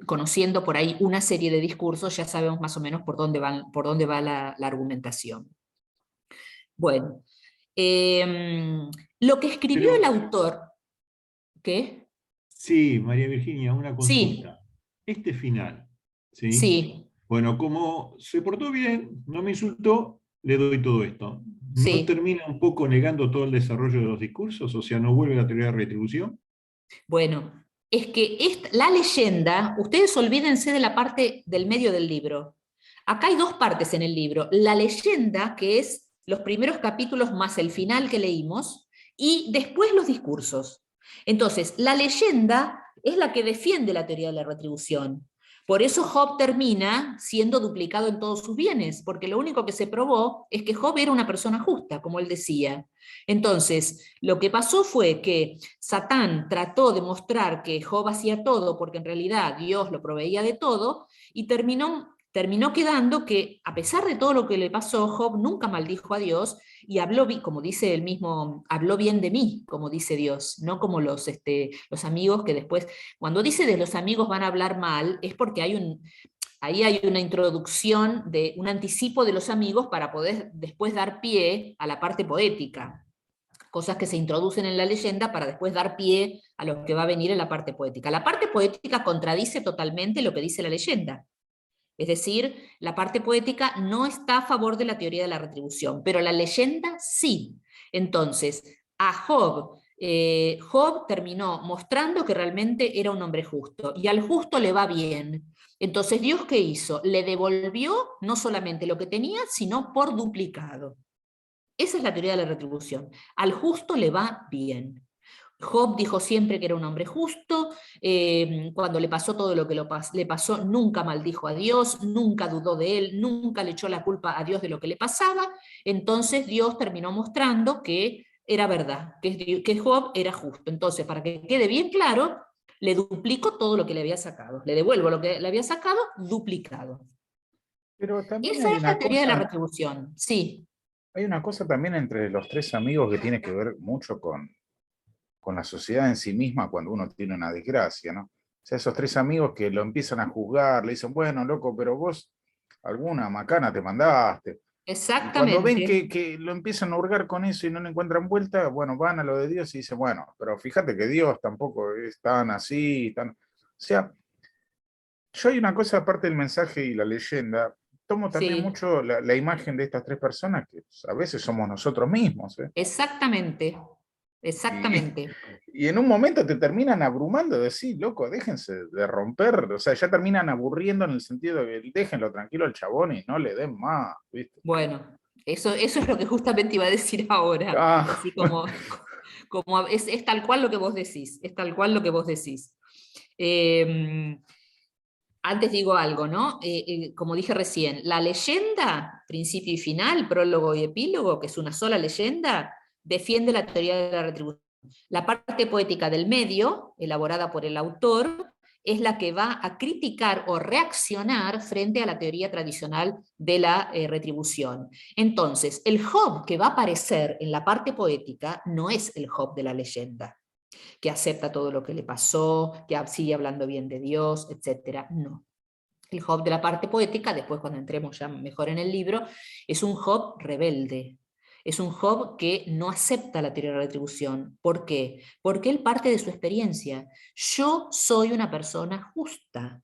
S2: conociendo por ahí una serie de discursos, ya sabemos más o menos por dónde va la argumentación. Bueno, lo que escribió el autor... ¿Qué?
S3: Sí, María Virginia, una
S2: Sí,
S3: consulta. Este final, ¿sí?
S2: sí,
S3: Bueno, como se portó bien, no me insultó, le doy todo esto. ¿No
S2: sí.
S3: termina un poco negando todo el desarrollo de los discursos? O sea, ¿no vuelve la teoría de retribución?
S2: Bueno, es que la leyenda, ustedes olvídense de la parte del medio del libro. Acá hay 2 partes en el libro. La leyenda, que es los primeros capítulos más el final que leímos, y después los discursos. Entonces, la leyenda es la que defiende la teoría de la retribución. Por eso Job termina siendo duplicado en todos sus bienes, porque lo único que se probó es que Job era una persona justa, como él decía. Entonces, lo que pasó fue que Satán trató de mostrar que Job hacía todo, porque en realidad Dios lo proveía de todo, y terminó quedando que, a pesar de todo lo que le pasó, Job nunca maldijo a Dios, y habló, como dice él mismo, habló bien de mí, como dice Dios, no como los amigos que después, cuando dice de los amigos van a hablar mal, es porque ahí hay una introducción, de un anticipo de los amigos para poder después dar pie a la parte poética. Cosas que se introducen en la leyenda para después dar pie a lo que va a venir en la parte poética. La parte poética contradice totalmente lo que dice la leyenda. Es decir, la parte poética no está a favor de la teoría de la retribución, pero la leyenda sí. Entonces, a Job Job terminó mostrando que realmente era un hombre justo, y al justo le va bien. Entonces, ¿Dios qué hizo? Le devolvió no solamente lo que tenía, sino por duplicado. Esa es la teoría de la retribución. Al justo le va bien. Job dijo siempre que era un hombre justo, cuando le pasó todo lo que le pasó, nunca maldijo a Dios, nunca dudó de él, nunca le echó la culpa a Dios de lo que le pasaba. Entonces Dios terminó mostrando que era verdad, que Job era justo. Entonces, para que quede bien claro, le duplico todo lo que le había sacado, le devuelvo lo que le había sacado duplicado.
S4: Pero también
S2: Esa es la teoría de la retribución, sí.
S4: hay una cosa también entre los tres amigos que tiene que ver mucho con la sociedad en sí misma cuando uno tiene una desgracia, ¿no? O sea, esos tres amigos que lo empiezan a juzgar, le dicen, bueno, loco, pero vos alguna macana te mandaste. Y cuando ven
S2: Exactamente.
S4: que lo empiezan a hurgar con eso y no le encuentran vuelta, bueno, van a lo de Dios y dicen, bueno, pero fíjate que Dios tampoco es tan así, tan... O sea, yo hay una cosa aparte del mensaje y la leyenda, tomo también
S2: Sí,
S4: mucho la imagen de estas tres personas que a veces somos nosotros mismos, ¿eh?
S2: exactamente.
S4: Y,
S2: Exactamente.
S4: y en un momento te terminan abrumando, de decir, loco, déjense de romper, o sea, ya terminan aburriendo en el sentido de que déjenlo tranquilo al chabón y no le den más, ¿viste?
S2: Bueno, eso es lo que justamente iba a decir ahora.
S4: Ah,
S2: Así como es tal cual lo que vos decís, es tal cual lo que vos decís. Eh, Antes digo algo, ¿no? Como dije recién, la leyenda, principio y final, prólogo y epílogo, que es una sola leyenda, defiende la teoría de la retribución. La parte poética del medio, elaborada por el autor, es la que va a criticar o reaccionar frente a la teoría tradicional de la retribución. Entonces, el Job que va a aparecer en la parte poética no es el Job de la leyenda, que acepta todo lo que le pasó, que sigue hablando bien de Dios, etc. No. El Job de la parte poética, después cuando entremos ya mejor en el libro, es un Job rebelde. Es un Job que no acepta la teoría de la retribución. ¿Por qué? Porque él parte de su experiencia. Yo soy una persona justa.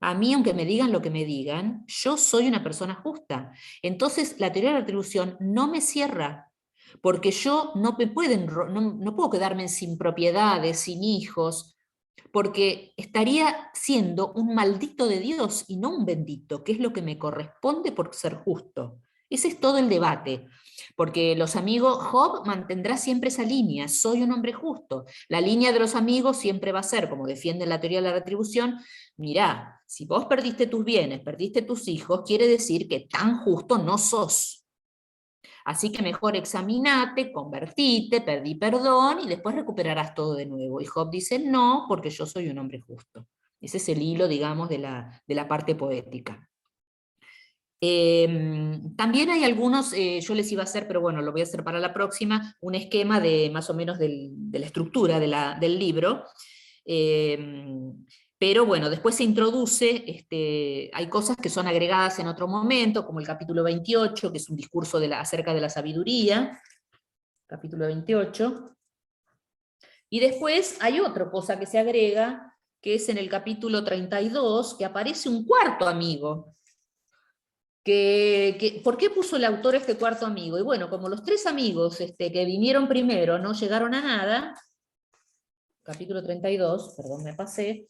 S2: A mí, aunque me digan lo que me digan, yo soy una persona justa. Entonces, la teoría de la retribución no me cierra, porque yo no puedo quedarme sin propiedades, sin hijos, porque estaría siendo un maldito de Dios y no un bendito, que es lo que me corresponde por ser justo. Ese es todo el debate, porque los amigos, Job mantendrá siempre esa línea, soy un hombre justo. La línea de los amigos siempre va a ser, como defienden la teoría de la retribución, mirá, si vos perdiste tus bienes, perdiste tus hijos, quiere decir que tan justo no sos. Así que mejor examinate, convertite, pedí perdón y después recuperarás todo de nuevo. Y Job dice, no, porque yo soy un hombre justo. Ese es el hilo, digamos, de la parte poética. También hay algunos, yo les iba a hacer, pero bueno, lo voy a hacer para la próxima, un esquema de más o menos de la estructura del libro. Pero bueno, después se introduce, hay cosas que son agregadas en otro momento, como el capítulo 28, que es un discurso acerca de la sabiduría, capítulo 28. Y después hay otra cosa que se agrega, que es en el capítulo 32, que aparece un cuarto amigo. ¿Por qué puso el autor este cuarto amigo? Y bueno, como los tres amigos que vinieron primero no llegaron a nada, capítulo 32, perdón, me pasé,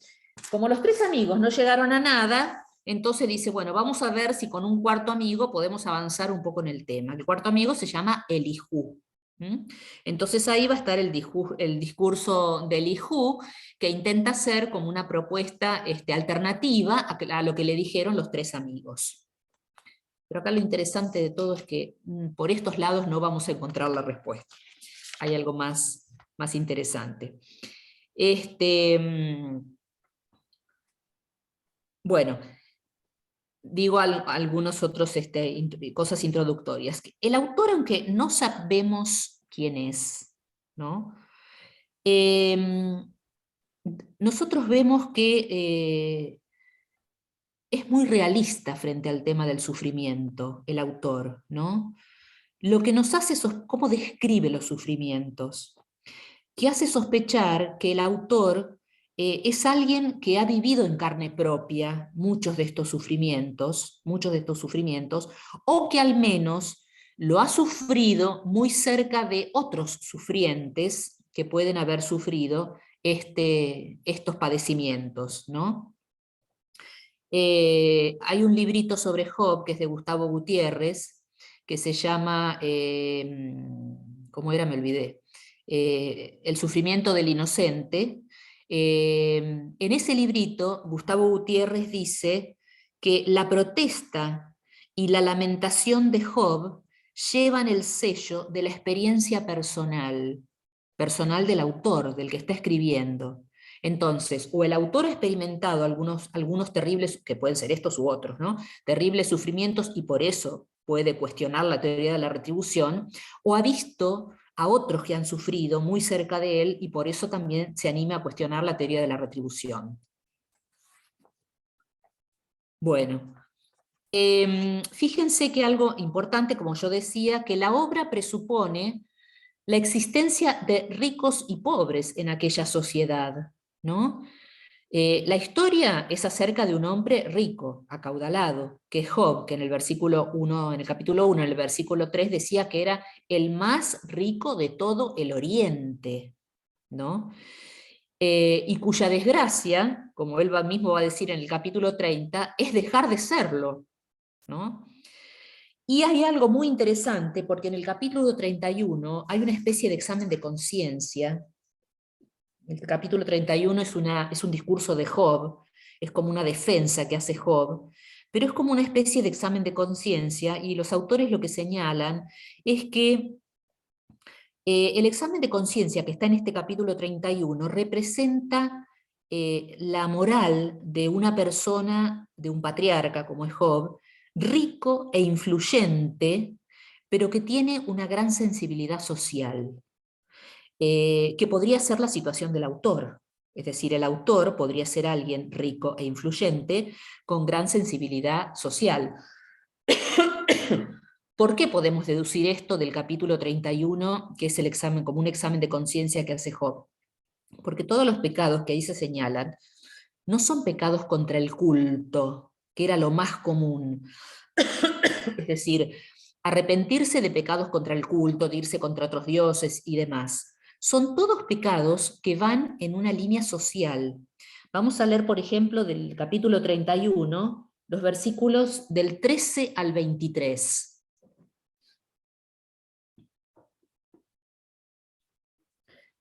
S2: como los tres amigos no llegaron a nada, entonces dice, bueno, vamos a ver si con un cuarto amigo podemos avanzar un poco en el tema. El cuarto amigo se llama Elijú. Entonces ahí va a estar el discurso de Elijú, que intenta hacer como una propuesta alternativa a lo que le dijeron los tres amigos. Pero acá lo interesante de todo es que por estos lados no vamos a encontrar la respuesta. Hay algo más interesante. Bueno, digo algunos otros cosas introductorias. El autor, aunque no sabemos quién es, ¿no? Nosotros vemos que es muy realista frente al tema del sufrimiento, el autor, ¿no? Lo que nos hace, cómo describe los sufrimientos, que hace sospechar que el autor es alguien que ha vivido en carne propia muchos de estos sufrimientos, o que al menos lo ha sufrido muy cerca de otros sufrientes que pueden haber sufrido estos padecimientos, ¿no? Hay un librito sobre Job, que es de Gustavo Gutiérrez, que se llama, ¿cómo era? Me olvidé. El sufrimiento del inocente. En ese librito, Gustavo Gutiérrez dice que la protesta y la lamentación de Job llevan el sello de la experiencia personal del autor, del que está escribiendo. Entonces, o el autor ha experimentado algunos terribles, que pueden ser estos u otros, ¿no? Terribles sufrimientos y por eso puede cuestionar la teoría de la retribución, o ha visto a otros que han sufrido muy cerca de él y por eso también se anima a cuestionar la teoría de la retribución. Bueno, fíjense que algo importante, como yo decía, que la obra presupone la existencia de ricos y pobres en aquella sociedad, ¿no? La historia es acerca de un hombre rico, acaudalado, que es Job, que en el versículo 1, en el capítulo 1, en el versículo 3 decía que era el más rico de todo el oriente, ¿no? Y cuya desgracia, como él mismo va a decir en el capítulo 30, es dejar de serlo, ¿no? Y hay algo muy interesante, porque en el capítulo 31 hay una especie de examen de conciencia. El capítulo 31 es un discurso de Job, es como una defensa que hace Job, pero es como una especie de examen de conciencia, y los autores lo que señalan es que el examen de conciencia que está en este capítulo 31 representa la moral de una persona, de un patriarca como es Job, rico e influyente, pero que tiene una gran sensibilidad social, que podría ser la situación del autor. Es decir, el autor podría ser alguien rico e influyente con gran sensibilidad social. ¿Por qué podemos deducir esto del capítulo 31, que es el examen, como un examen de conciencia que hace Job? Porque todos los pecados que ahí se señalan no son pecados contra el culto, que era lo más común. Es decir, arrepentirse de pecados contra el culto, de irse contra otros dioses y demás. Son todos pecados que van en una línea social. Vamos a leer, por ejemplo, del capítulo 31, los versículos del 13 al 23.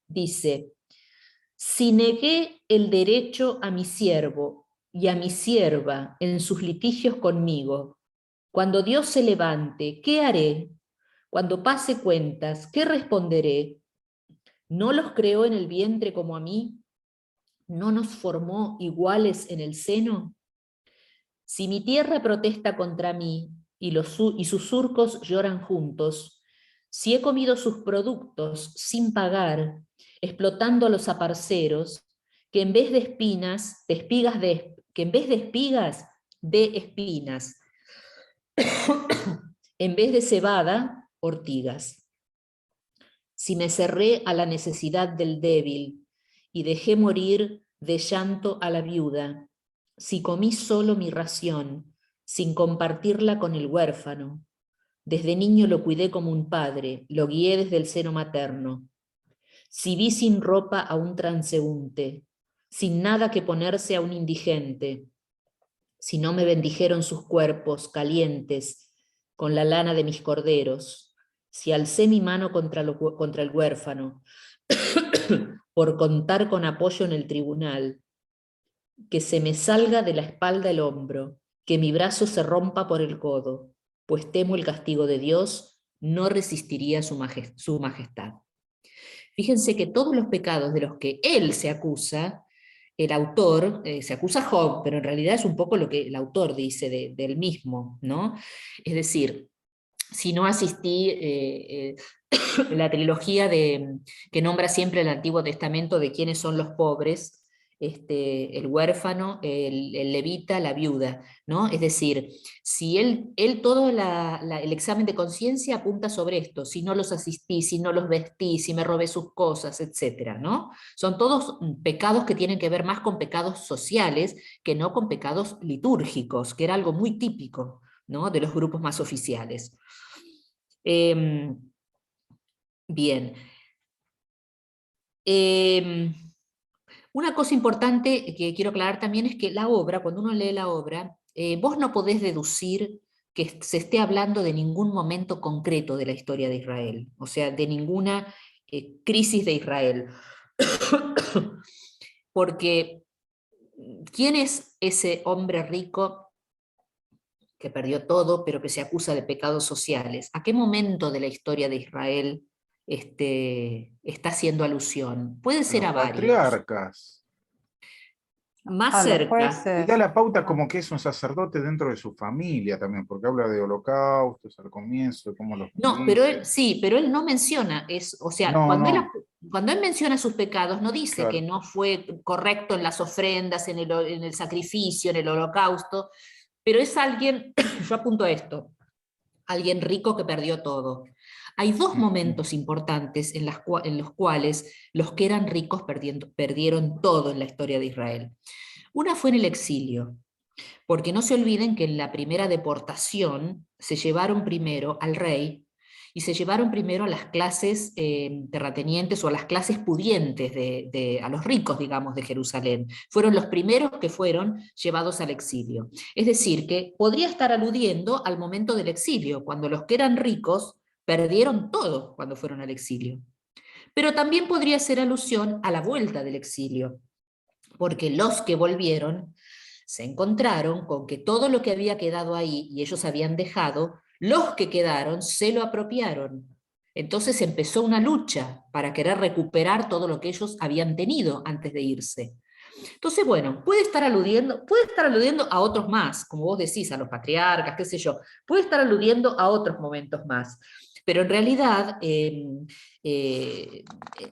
S2: Dice: si negué el derecho a mi siervo y a mi sierva en sus litigios conmigo, cuando Dios se levante, ¿qué haré? Cuando pase cuentas, ¿qué responderé? ¿No los creó en el vientre como a mí? ¿No nos formó iguales en el seno? Si mi tierra protesta contra mí y sus surcos lloran juntos, si he comido sus productos sin pagar, explotando a los aparceros, que en vez de espinas, de espinas, en vez de cebada, ortigas. Si me cerré a la necesidad del débil y dejé morir de llanto a la viuda, si comí solo mi ración, sin compartirla con el huérfano, desde niño lo cuidé como un padre, lo guié desde el seno materno, si vi sin ropa a un transeúnte, sin nada que ponerse a un indigente, si no me bendijeron sus cuerpos calientes con la lana de mis corderos, si alcé mi mano contra el huérfano, por contar con apoyo en el tribunal, que se me salga de la espalda el hombro, que mi brazo se rompa por el codo, pues temo el castigo de Dios, no resistiría su majestad. Fíjense que todos los pecados de los que él se acusa, el autor, se acusa a Job, pero en realidad es un poco lo que el autor dice del mismo, ¿no? Es decir, si no asistí la trilogía que nombra siempre el Antiguo Testamento de quiénes son los pobres, el huérfano, el levita, la viuda, ¿no? Es decir, si él todo el examen de conciencia apunta sobre esto, si no los asistí, si no los vestí, si me robé sus cosas, etcétera, ¿no? Son todos pecados que tienen que ver más con pecados sociales que no con pecados litúrgicos, que era algo muy típico, ¿no? De los grupos más oficiales. Bien. Una cosa importante que quiero aclarar también es que la obra, cuando uno lee la obra, vos no podés deducir que se esté hablando de ningún momento concreto de la historia de Israel, o sea, de ninguna crisis de Israel. Porque, ¿quién es ese hombre rico que perdió todo, pero que se acusa de pecados sociales? ¿A qué momento de la historia de Israel está haciendo alusión? Puede ser
S4: Los
S2: a varios.
S4: patriarcas.
S2: Más
S5: los
S2: cerca.
S4: Y
S5: jueces.
S4: da la pauta como que es un sacerdote dentro de su familia también, porque habla de holocaustos al comienzo, de cómo los
S2: No, pero
S4: bendice.
S2: él, sí, pero él no menciona, o sea,
S4: No,
S2: cuando
S4: no,
S2: él menciona sus pecados, no dice que
S4: claro.
S2: no fue correcto en las ofrendas, en el sacrificio, en el holocausto, pero es alguien, yo apunto a esto, alguien rico que perdió todo. Hay dos momentos importantes en los cuales los que eran ricos perdieron todo en la historia de Israel. Una fue en el exilio, porque no se olviden que en la primera deportación se llevaron primero al rey y se llevaron primero a las clases terratenientes o a las clases pudientes, a los ricos, digamos, de Jerusalén. Fueron los primeros que fueron llevados al exilio. Es decir, que podría estar aludiendo al momento del exilio, cuando los que eran ricos perdieron todo cuando fueron al exilio. Pero también podría ser alusión a la vuelta del exilio, porque los que volvieron se encontraron con que todo lo que había quedado ahí y ellos habían dejado, los que quedaron se lo apropiaron. Entonces empezó una lucha para querer recuperar todo lo que ellos habían tenido antes de irse. Entonces, bueno, puede estar aludiendo a otros más, como vos decís, a los patriarcas, qué sé yo, puede estar aludiendo a otros momentos más, pero en realidad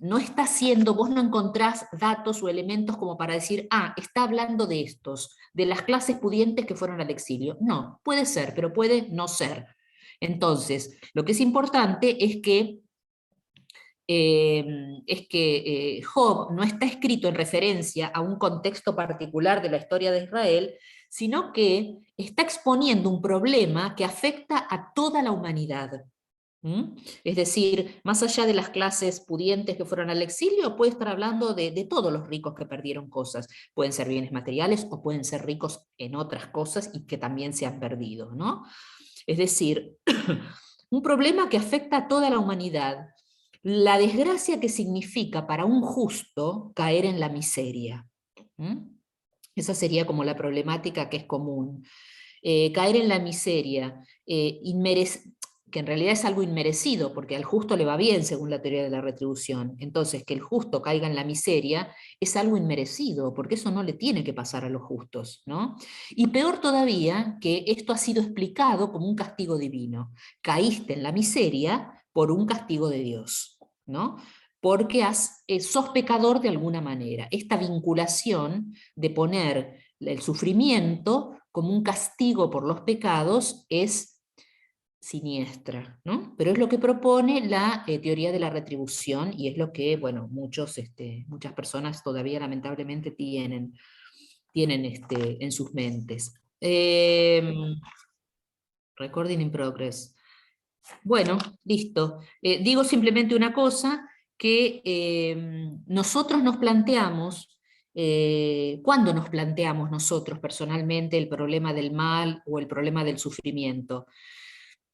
S2: no está haciendo, vos no encontrás datos o elementos como para decir, está hablando de estos, de las clases pudientes que fueron al exilio. No, puede ser, pero puede no ser. Entonces, lo que es importante es que Job no está escrito en referencia a un contexto particular de la historia de Israel, sino que está exponiendo un problema que afecta a toda la humanidad. Es decir, más allá de las clases pudientes que fueron al exilio, puede estar hablando de todos los ricos que perdieron cosas. Pueden ser bienes materiales o pueden ser ricos en otras cosas y que también se han perdido, ¿no? Es decir, un problema que afecta a toda la humanidad. La desgracia que significa para un justo caer en la miseria. Esa sería como la problemática que es común. Caer en la miseria, que en realidad es algo inmerecido, porque al justo le va bien según la teoría de la retribución. Entonces, que el justo caiga en la miseria es algo inmerecido, porque eso no le tiene que pasar a los justos, ¿no? Y peor todavía, que esto ha sido explicado como un castigo divino. Caíste en la miseria por un castigo de Dios, ¿no? Porque sos pecador de alguna manera. Esta vinculación de poner el sufrimiento como un castigo por los pecados es siniestra, ¿no? Pero es lo que propone la teoría de la retribución y es lo que, bueno, muchas personas todavía lamentablemente tienen en sus mentes. Recording in progress. Bueno, listo. Digo simplemente una cosa, que nosotros nos planteamos, ¿cuándo nos planteamos nosotros personalmente el problema del mal o el problema del sufrimiento?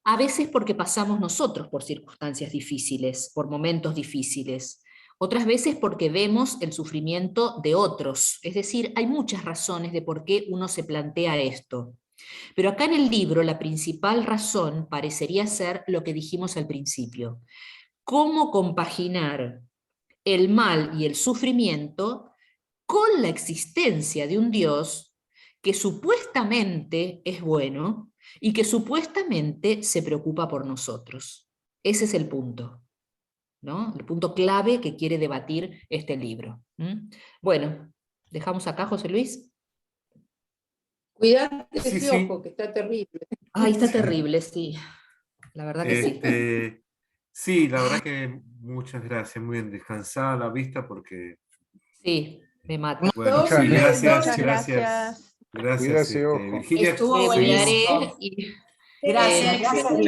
S2: A veces porque pasamos nosotros por circunstancias difíciles, por momentos difíciles. Otras veces porque vemos el sufrimiento de otros. Es decir, hay muchas razones de por qué uno se plantea esto. Pero acá en el libro la principal razón parecería ser lo que dijimos al principio. ¿Cómo compaginar el mal y el sufrimiento con la existencia de un Dios que supuestamente es bueno y que supuestamente se preocupa por nosotros? Ese es el punto, ¿no? El punto clave que quiere debatir este libro. Bueno, dejamos acá, José Luis.
S6: Cuidate
S1: Sí,
S6: ese
S1: sí.
S6: ojo, que está terrible.
S2: Ay, está terrible, sí. La verdad que sí.
S1: Sí, la verdad que muchas gracias. Muy bien, descansada la vista porque...
S2: Sí, me mata.
S1: Bueno,
S4: Muchas
S1: sí,
S4: gracias.
S1: gracias,
S5: Muchas
S1: gracias.
S5: gracias.
S1: Gracias,
S4: Cuida ese ojo.
S1: Virginia.
S6: Estuvo
S2: Me
S6: buenísimo.
S2: y,
S6: Gracias,
S2: este,
S6: gracias.